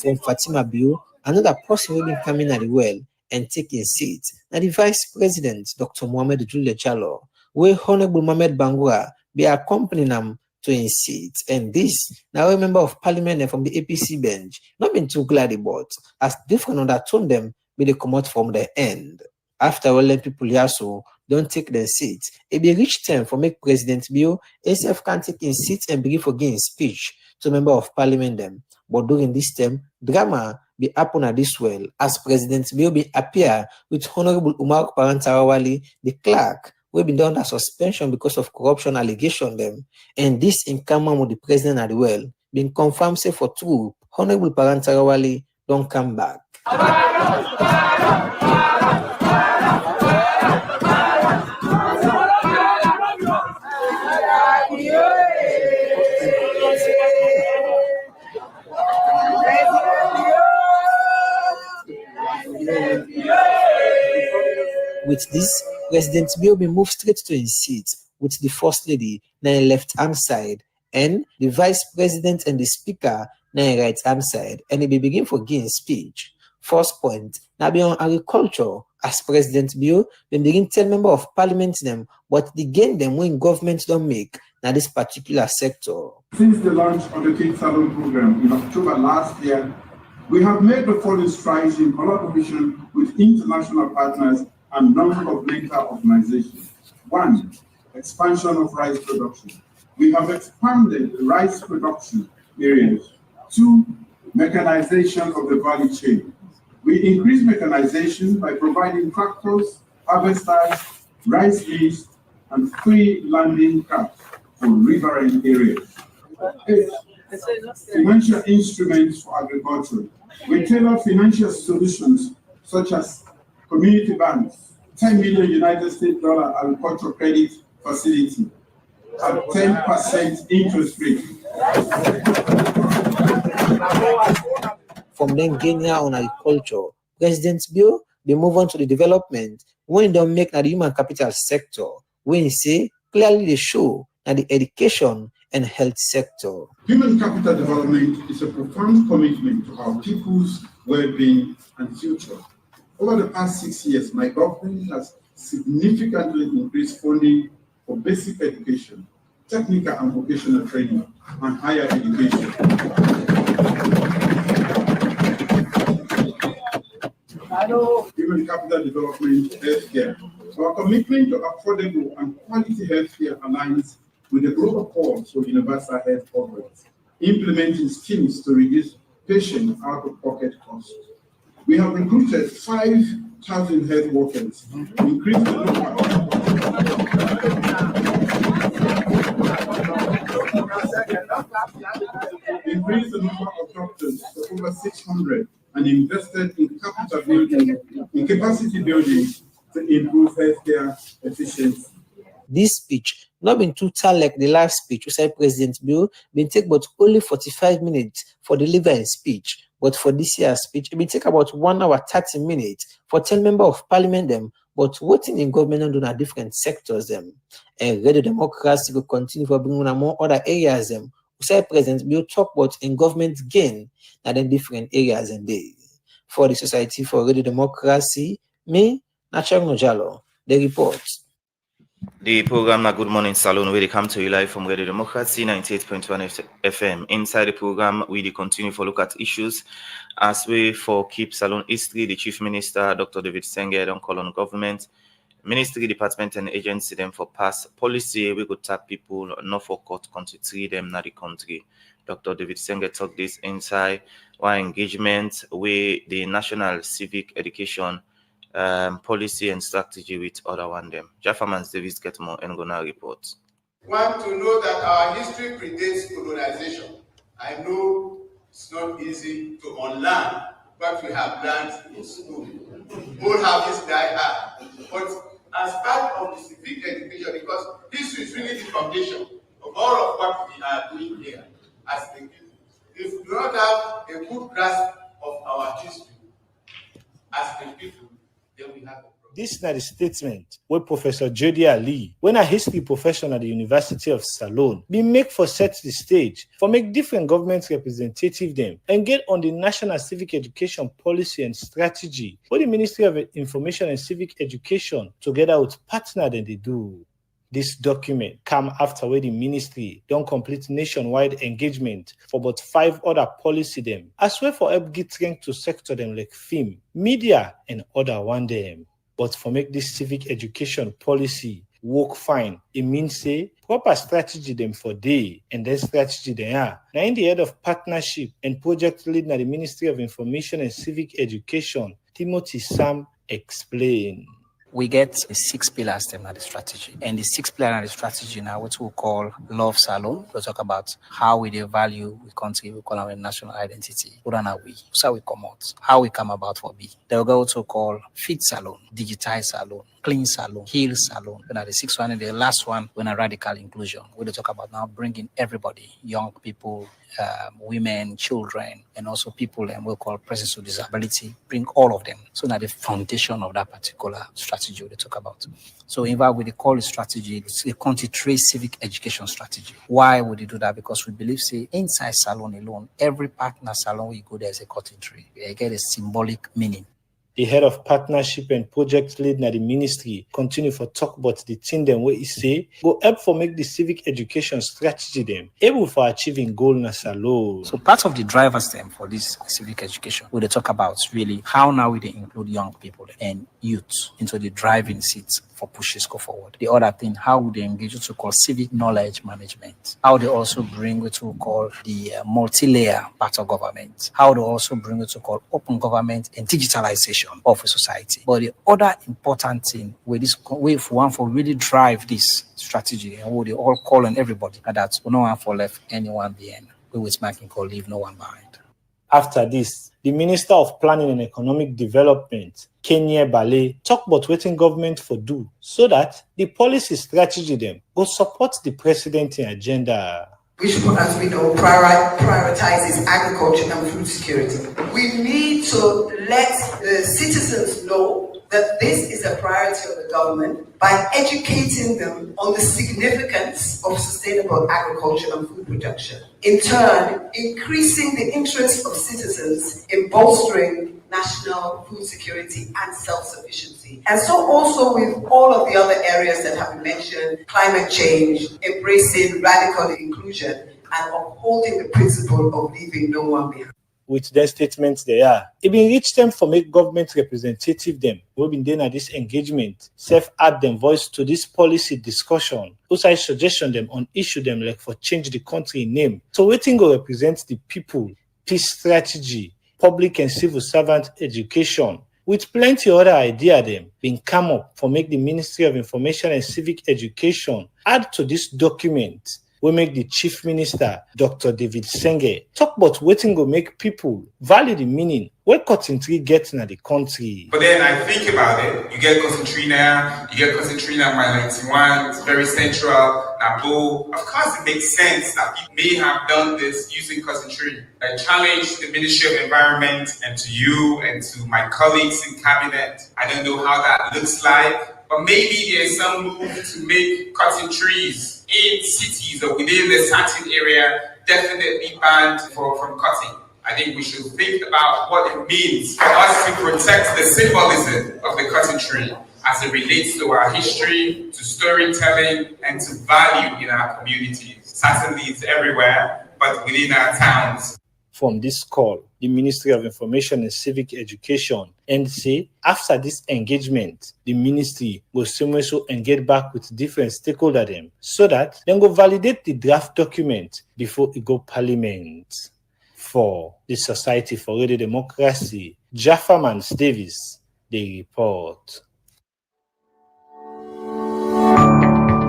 From Fatima Biu, another person will be coming at the well and taking seat. Now the Vice President, Dr. Mohamed Julia Jallo, where Honorable Mohamed Bangura be accompanying them to in seat. And this, now a member of parliament from the APC bench, not been too glad about, as different undertone them be they come out from the end. After all, let people yaso don't take their seats. It be reach time for make President Bio ACF can take in seats and begin for gain speech to member of parliament them. But during this time, drama be happen at this well as President Bio be appear with Honorable Umar Parantarawali, the clerk, we been under suspension because of corruption allegation them. And this in common with the president as well, been confirmed say for true, Honorable Parantarawali don't come back. With this, President Bio be moved straight to his seat with the First Lady na his left-hand side and the Vice President and the Speaker na his right-hand side, and he be begin for gain speech. First point, now be on agriculture, as President Bio been begin tell member of parliament them what the gain them when government don't make now this particular sector. Since the launch of the Kids Salon program in October last year, we have made the following strides in collaboration with international partners and non-governmental organizations. 1. Expansion of rice production. We have expanded rice production areas. 2. Mechanization of the value chain. We increase mechanization by providing tractors, harvesters, rice mills, and free landing carts for riverine areas. 8. Financial instruments for agriculture. We tailor financial solutions such as community banks, $10 million United States agricultural credit facility at 10% interest rate. From then Kenya on agriculture, President Bio they move on to the development when they don't make the human capital sector. When you say clearly they show that the education and health sector. Human capital development is a profound commitment to our people's well-being and future. Over the past 6 years, my government has significantly increased funding for basic education, technical and vocational training, and higher education. Human capital development, healthcare. Our commitment to affordable and quality healthcare aligns with the global call for universal health coverage, implementing schemes to reduce patient out-of-pocket costs. We have recruited 5,000 health workers, increased the number of doctors to over 600, and invested in capital building, in capacity building to improve healthcare efficiency. This speech not been too tall like the last speech, which said President Bill been take but only 45 minutes for delivering speech. But for this year's speech, it will take about 1 hour 30 minutes for 10 members of parliament them, but voting in government do not different sectors them. And Radio Democracy will continue for bringing more other areas them. We say President Bill talk about in government gain and then different areas and days. For the Society for Radio Democracy, me, Nachang Jallo, the report. The program na Good Morning Salon where they come to you live from Radio Democracy 98.1 FM. Inside the program, we continue to look at issues as we for keep Salon history. The Chief Minister, Dr. David Senge, don't call on government, ministry, department, and agency them for pass policy. We could tap people not for court country treat them na the country. Dr. David Senge talk this inside our engagement with the National Civic Education policy and strategy with other one them. Jaffaman's Davis get more and gonna report. Want to know that our history predates colonization. I know it's not easy to unlearn what we have learned in school. Both have this die hard. But as part of the civic education, because history is really the foundation of all of what we are doing here as a people. If we do not have a good grasp of our history as a people, then we have a problem. This is the statement where Professor Jody Ali, when a history professor at the University of Salone, be make for set the stage for make different government representative them and get on the national civic education policy and strategy for the Ministry of Information and Civic Education together with partner than they do. This document come after where the ministry don't complete nationwide engagement for about 5 other policy them, as well for help get strength to sector them like film, media, and other one them. But for make this civic education policy work fine, it means say proper strategy them for day and then strategy they are. Now in the head of partnership and project lead na the Ministry of Information and Civic Education, Timothy Sam explain. We get 6 pillars in the strategy. And the 6 pillars in the strategy now, what we call Love Salon. We'll talk about how we value we country, we call our national identity. What are we? So we come out, how we come about for B. They will go to call Feed Salon, Digitize Salon, Clean Salon, Heal Salon. Then the 6th one and the last one, when a radical inclusion. We'll talk about now bringing everybody, young people, women, children, and also people and we'll call persons with disability, bring all of them. So now the foundation of that particular strategy we talk about. So in fact, we call it strategy, it's a country trace civic education strategy. Why would you do that? Because we believe, say, inside salon alone, every partner salon we go there is a cotton tree. We get a symbolic meaning. The head of partnership and project lead na the ministry continue for talk about the thing them where he say go help for make the civic education strategy them able for achieving goal na salon. So part of the drivers them for this civic education, we talk about really how now we include young people and youth into the driving seats for pushes go forward. The other thing, how would they engage what we call civic knowledge management? How they also bring what we call the multi-layer part of government? How they also bring what we call open government and digitalization of a society? But the other important thing with this, if we want for really drive this strategy and what they all call on everybody, that we don't want for left anyone behind. We with marking call leave no one behind. After this, the Minister of Planning and Economic Development, Kenya Bale, talk about what government for do so that the policy strategy them will support the president's agenda. Which, as we know, prioritizes agriculture and food security. We need to let the citizens know that this is a priority of the government by educating them on the significance of sustainable agriculture and food production. In turn, increasing the interest of citizens in bolstering national food security and self-sufficiency. And so also with all of the other areas that have been mentioned, climate change, embracing radical inclusion, and upholding the principle of leaving no one behind. With their statements they are, it been reach them for make government representative them. We've been doing at this engagement, self-add them voice to this policy discussion. Also I suggestion them on issue them like for change the country name. So waiting go represent the people, peace strategy, public and civil servant education, with plenty other idea them being come up for make the Ministry of Information and Civic Education add to this document. We make the Chief Minister, Dr. David Senge, talk about waiting go make people value the meaning where cotton tree gets in the country. But then I think about it, you get cotton tree now, my 91, it's very central, Nabo. Of course it makes sense that people may have done this using cotton tree. I challenge the Ministry of Environment and to you and to my colleagues in cabinet. I don't know how that looks like, but maybe there's some move to make cotton trees in cities or within a certain area definitely banned from cutting. I think we should think about what it means for us to protect the symbolism of the cotton tree as it relates to our history, to storytelling, and to value in our communities. Certainly it's everywhere, but within our towns. From this call, the Ministry of Information and Civic Education and say after this engagement, the ministry will so engage back with different stakeholders them so that they go validate the draft document before it go parliament. For the Society for Radio Democracy, Jaffa Davis, they report.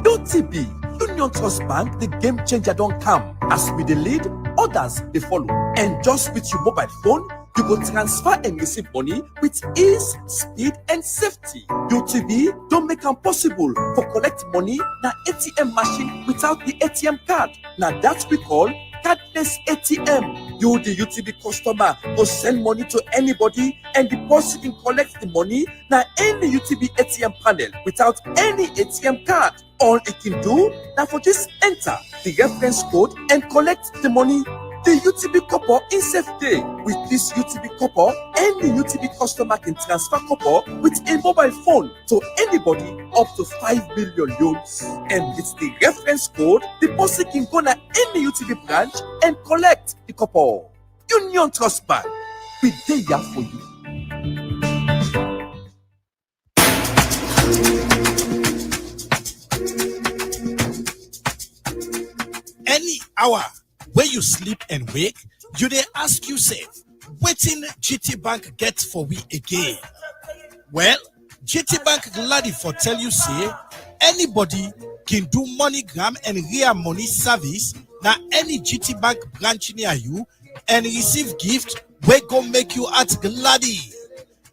UTB, Union Trust Bank, the game changer don't come. As we the lead, others they follow. And just with your mobile phone, you go transfer and receive money with ease, speed, and safety. UTB don't make it possible for collect money na ATM machine without the ATM card. Now that we call cardless ATM. You, the UTB customer, go send money to anybody and deposit and collect the money now any UTB ATM panel without any ATM card. All it can do now for just enter the reference code and collect the money. The UTB copper in safe day. With this UTB copper, any UTB customer can transfer copper with a mobile phone to anybody up to 5 billion loans. And with the reference code, the person can go to any UTB branch and collect the copper. Union Trust Bank, we there for you. Any hour where you sleep and wake, you dey ask yourself, wetin GT Bank get for we again? Well, GT Bank gladly for tell you say, anybody can do MoneyGram and real money service na any GT Bank branch near you and receive gift wey go make you at gladly.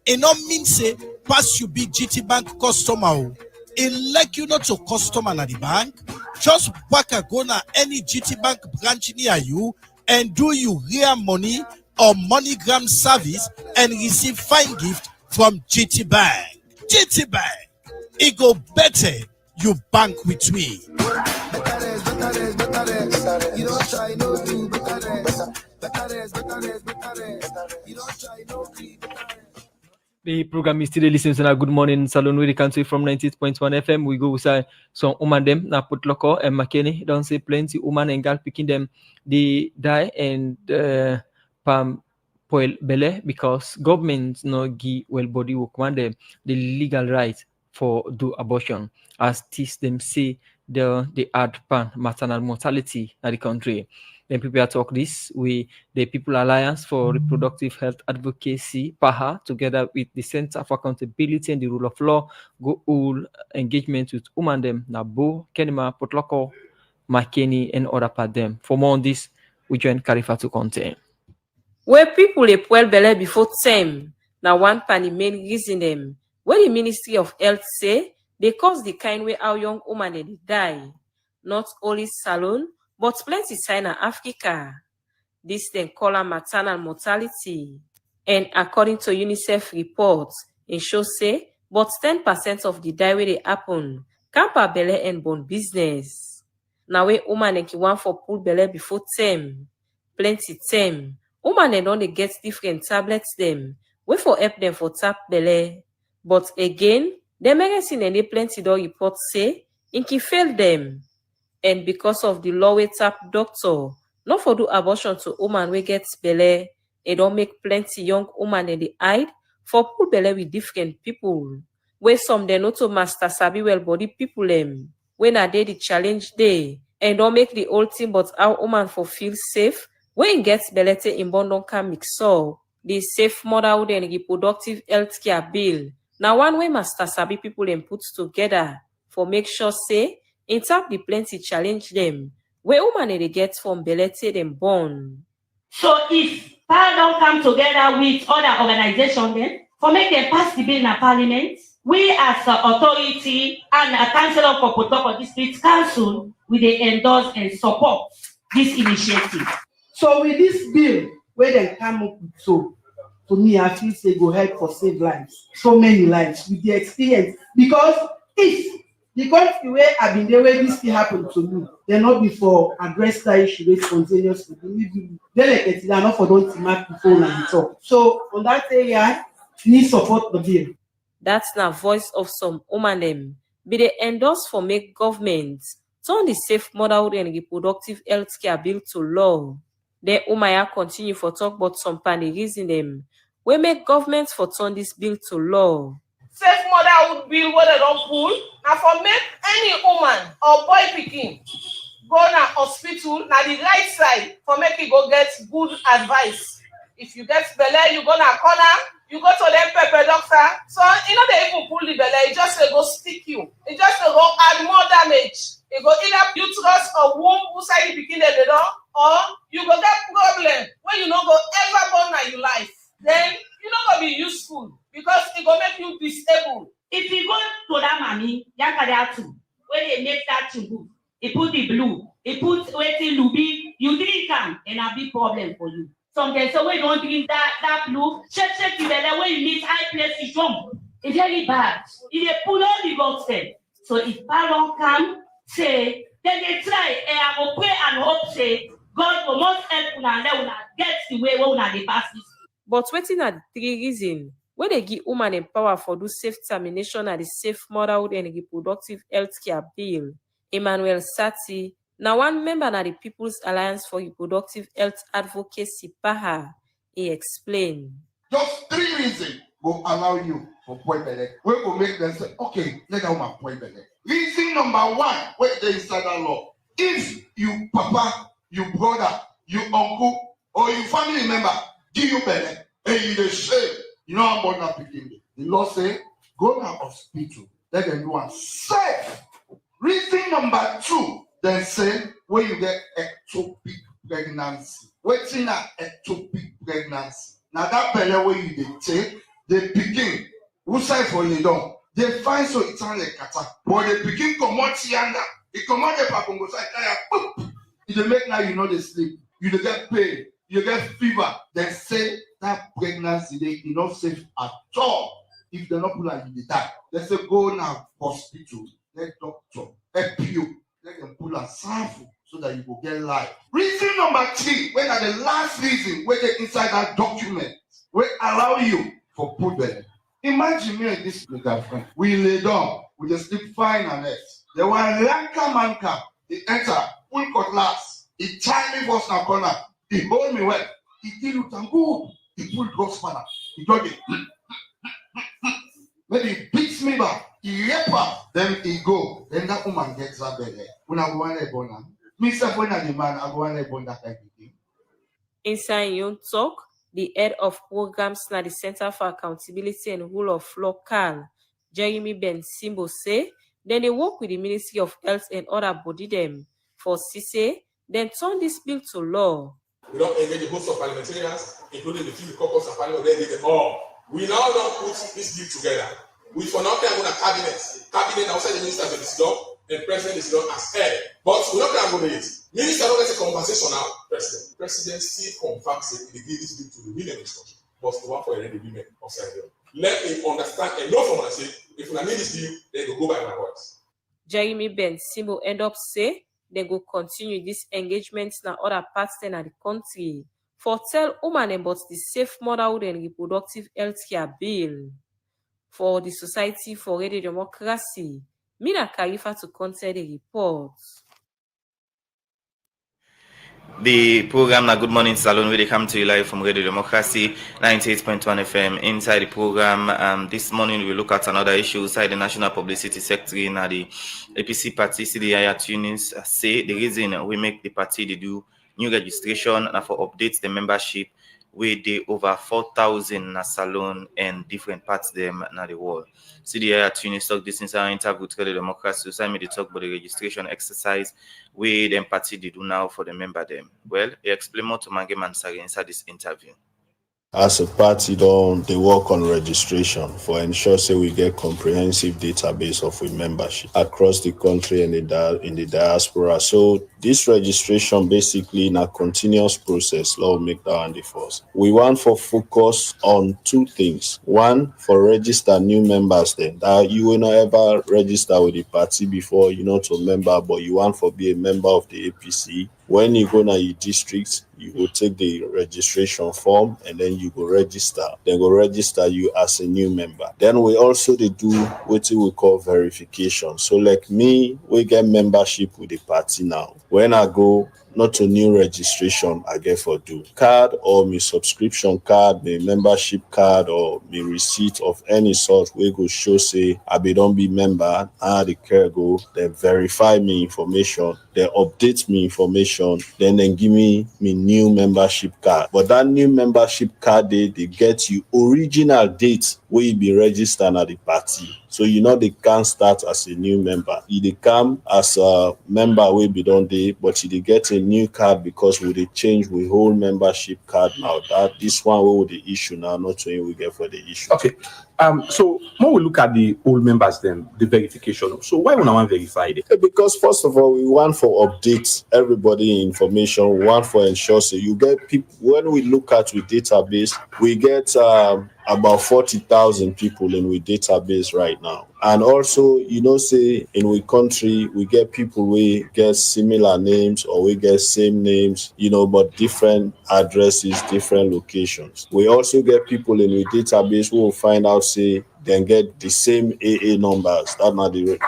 E no mean say pass you be GT Bank customer o. E like you not to customer na the bank, just waka go na any GT Bank branch near you and do you real money or MoneyGram service and receive fine gift from GT Bank. GT Bank, it go better you bank with me. You don't try no do The program is still listening to Good Morning Salon with the country from 90.1 FM. We go with some woman them na put loco and McKinney. Don't say plenty woman and girl picking them they die and pam poil belle because government no give well body work one them the legal right for do abortion as this them say they add pan maternal mortality in the country. Then people talk this with the People Alliance for Reproductive Health Advocacy, PAHA, together with the Center for Accountability and the Rule of Law, go all engagement with women them, Nabo, Kenema, Potloko, McKinney, and other part them. For more on this, we join Carifa to contain. Where people a poil belle before time, now one pan the main reason them. Where the Ministry of Health say they cause the kind way our young woman they die, not only Salon, but plenty sign in Africa. This then call her maternal mortality. And according to UNICEF reports, it shows say, but 10% of the die where they happen, camper belle and born business. Now we woman and want for pull belle before them. Plenty them. Woman and only get different tablets them. We for help them for tap belle. But again, the medicine and they plenty do reports say, inki fail them. And because of the law we tap doctor, not for do abortion to woman we get belle, it don't make plenty young woman in the hide for pull belle with different people. Where some they not to master sabi well body people them. When a day the challenge day, and don't make the whole thing but our woman for feel safe, when gets belle in bond don't come mix up. The Safe Motherhood and Reproductive Healthcare Bill. Now one way master sabi people them put together for make sure say, in tap the plenty challenge them, where woman they get from belle them born. So if PAL don't come together with other organizations then, for make them pass the bill in Parliament, we as an authority and a councillor for Komon-Tok District Council, we they endorse and support this initiative. So with this bill, where they come up with, so to me, I feel they go help for save lives, so many lives with the experience. Because if the country where I've been there, where this thing happened to me, they're not before address that issue with spontaneously. Then they're not for don't mark the phone and talk. So on that area, need support the bill. That's the voice of some woman them. Be they endorse for make government turn the Safe Motherhood and Reproductive Healthcare Bill to law. Then Umaya continue for talk about some panel reason them. We make government for turn this bill to law. Safe Motherhood bill where they don't pull. Now for make any woman or boy picking go na hospital na the right side for make you go get good advice. If you get belle, you go na corner, you go to them pepper doctor. So you know they even pull the belle, it just go stick you. It just go add more damage. It go either uterus or womb inside the beginning of the door, or you go get problem when you don't go ever born in your life. Then you not gonna be useful because it go make you disabled. If you go to that mommy, yakadatu, where they make that to book, he put the blue, he put waiting lubi, you drink them, am, and a big problem for you. Some dey say, when you don't drink that blue, shake the belly, when you meet high place, you jump. It's very bad. If they pull on the God step. So if Parliament come, say, then they try, and I will pray and hope, say, God will most help una and let una get the way where una dey pass this. But wetin are the three reasons wey dey give woman empower for do safe termination and the safe motherhood and reproductive health care bill? Emmanuel Sati, now one member na the People's Alliance for Reproductive Health Advocacy, PAHA, he explained. Just three reasons will allow you for point belly. We will make them say, okay, let that woman point belly. Reason number one, where they inside that law. If you papa, you brother, you uncle, or you family member give you belly, and you the shame, you know how much that picking. The law say, go to hospital, let them do one safe. Reason number two, then say, when you get ectopic pregnancy. What's in an ectopic pregnancy? Now that belly where you take, they begin, who side for you don't, they find so it's on the kata, but they begin come out yanda, it come out the papungo side, boop. If they make now you know they sleep, you get pain, you get fever, then say that pregnancy they not safe at all. If they're not pull out, you die. They say go now hospital, let doctor help you, let them pull a sample so that you will get life. Reason number three, when are the last reason where they inside that document will allow you for put belly. Imagine me and this girlfriend. We lay down, we just sleep fine and rest. There were a lanka manka. He enter, full cutlass. He tie me for some corner. He hold me well. He did it and go. He pulled God's spanner. He dug it. Maybe he beats me back. He rip up. Then he go. Then that woman gets her belly. When I go on a bonnet. Myself when I'm the man, I go on a bonnet that thing. Inside Komon-Tok, the head of programs na the Center for Accountability and Rule of Law, CAL, Jeremy Ben Simbo say, then they work with the Ministry of Health and other body them for CISE, then turn this bill to law. We don't engage the host of parliamentarians, including the Civic caucus of parliament, they did them all. We now don't put this bill together. We for now can go to cabinet outside the ministers of this law, and president is not as head. But we don't can go to it. Minister don't get a conversation now, president. President still confirms it, they give this bill to the women instruction, but the one for the women outside here. Let me understand and know from what I say, if we need this bill, then go by my words. Jeremy Ben Simbo end up say they go continue this engagement na other parts in the country for tell women about the safe motherhood and reproductive health care bill. For the Society for Radio Democracy, Mina Khalifa to consider the report. The program na Good Morning Salon where they come to you live from Radio Democracy 98.1 FM. Inside the program, this morning we look at another issue inside the National Publicity Secretary na the APC party CDI Tunis say the reason we make the party they do new registration and for updates the membership where they over 4,000 na salon and different parts them na the world. CDI Tunis talk this inside our interview with Radio Democracy. So me they talk about the registration exercise where them party they do now for the member them. Well, he explain more to Mange Mansari inside this interview. As a party, they work on registration for ensure say we get comprehensive database of we membership across the country and in the diaspora. So this registration basically in a continuous process. Lord make that one the first. We want for focus on two things. One, for register new members then. That you will not ever register with the party before you're not a member, but you want for be a member of the APC. When you go to your districts, you will take the registration form and then you go register. Then go register you as a new member. Then we also do what we call verification. So like me, we get membership with the party now. When I go not to new registration, I get for do card or my subscription card, my membership card or my receipt of any sort. We go show say I don't be member. The care go then verify me information. They update me information. Then give me new membership card. But that new membership card they get you original date where you be registered at the party. So they can't start as a new member. They come as a member will be done day, but they get a new card because we they change we whole membership card now. That this one will the issue now, not when we get for the issue. Okay. So when we look at the old members, then the verification. So why would I want verify it? Because first of all, we want for update everybody information. We want for ensure so you get people. When we look at the database, we get about 40,000 people in we database right now. And also, say in we country, we get people we get similar names or we get same names, but different addresses, different locations. We also get people in we database who will find out, say, then get the same AA numbers. That are the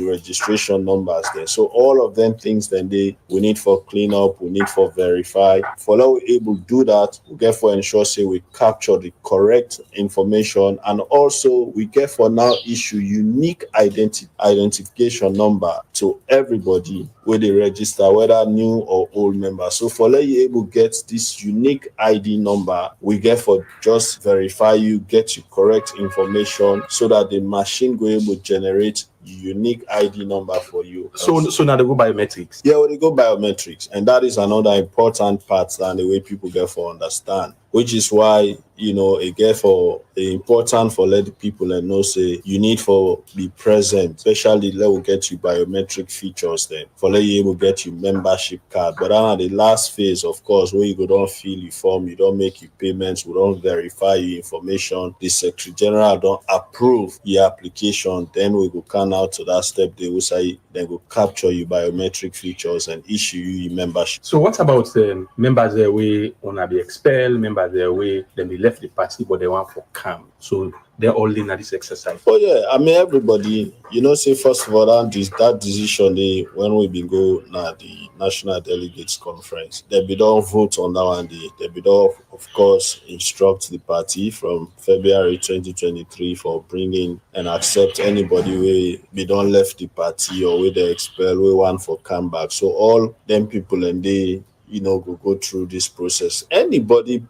registration numbers there. So all of them things then we need for clean up, we need for verify. For now we're able to do that, we get for ensure say we capture the correct information, and also we get for now issue unique identification number to everybody where they register, whether new or old member. So for let you able get this unique ID number, we get for just verify you, get you correct information so that the machine go able to generate unique ID number for you. So now they go biometrics. Yeah, well, they go biometrics, and that is another important part and the way people get for understand. Which is why it get for important for let the people and know say you need for be present, especially let will get you biometric features then for let you able get you membership card. But then at the last phase, of course, where you go don't fill your form, you don't make your payments, we don't verify your information, the Secretary General don't approve your application, then we go come out to that step. They will say then go capture your biometric features and issue you your membership. So what about members there way wanna be expelled, members there way then they left the party but they want for camp? So they're all in at this exercise. Oh yeah, I mean everybody, say first of all that decision when we been go now the National Delegates Conference, they be don't vote on that one day. They be don't of course instruct the party from February 2023 for bringing and accept anybody where we don't left the party or where they expel, we want for come back. So all them people and they go through this process. Anybody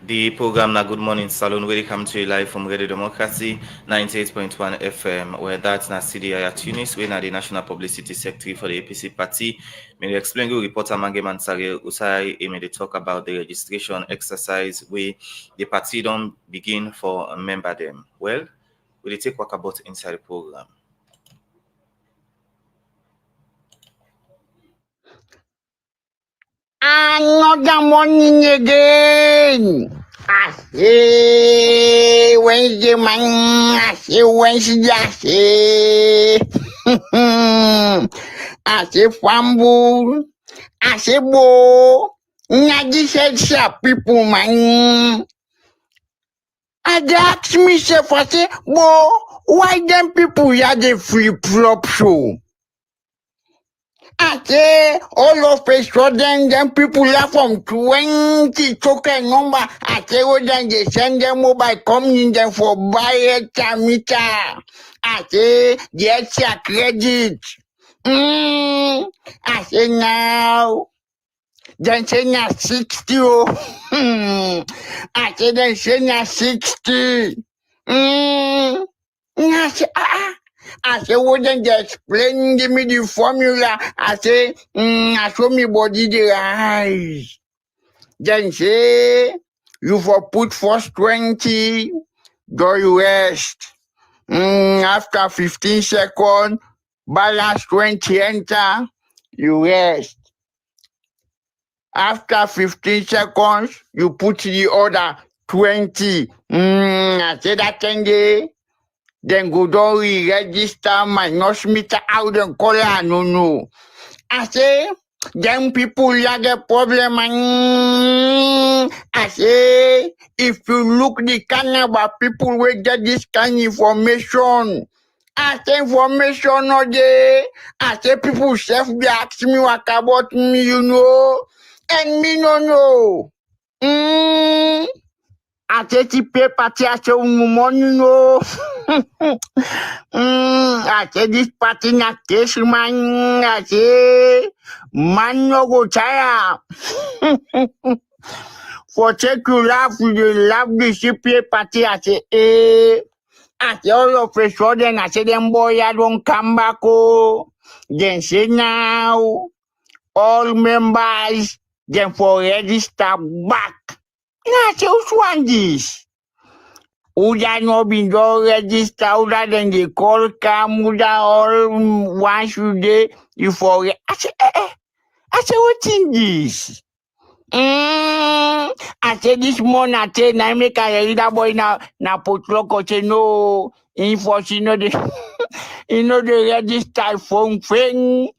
The program na Good Morning Salon, welcome to you live from Radio Democracy 98.1 FM, where that's na CDI Tunis, where na the National Publicity Secretary for the APC party. May I explain to reporter Mange Mansare Usai, may they talk about the registration exercise where the party don't begin for a member them. Well, we'll take walk about inside the program. Another morning again. I say Wednesday, man. I say Wednesday. I say fumble. I say bo. Nagi said sharp people, man. And they ask me, I say, bo, why them people here they flip-flop show? I say, all of a sudden, them people are from 20 token number. I say, then they send them mobile company them for buy a meter. I say, the extra credit. I say, now, then say, now 60. I say, then say, now 60. I say, I say, wouldn't they explain give me the formula? I say, I show me body the rise. Then say, you for put first 20, go rest. After 15 seconds, balance 20 enter, you rest. After 15 seconds, you put the other 20. I say that 10 day. Then go down register minus meter out and color no. I say, them people have a problem. I say, if you look the kind of people will get this kind of information. I say information no day. I say people self they ask me what about me, and me no know. I say the paper I say money I say this party na case man. I say man no go tire. For take you laugh, you laugh the CPA party. I say, I say all of a sudden, I say them boy, I don't come back. Oh, then say now, all members, then for register back. I say, which one this? Who that not been done register, who that then they call come, who that all once you day, you forget. I say, what in this? I said this morning, I said, I make a little boy now, put loco, say no, for you know the, you know the register phone thing.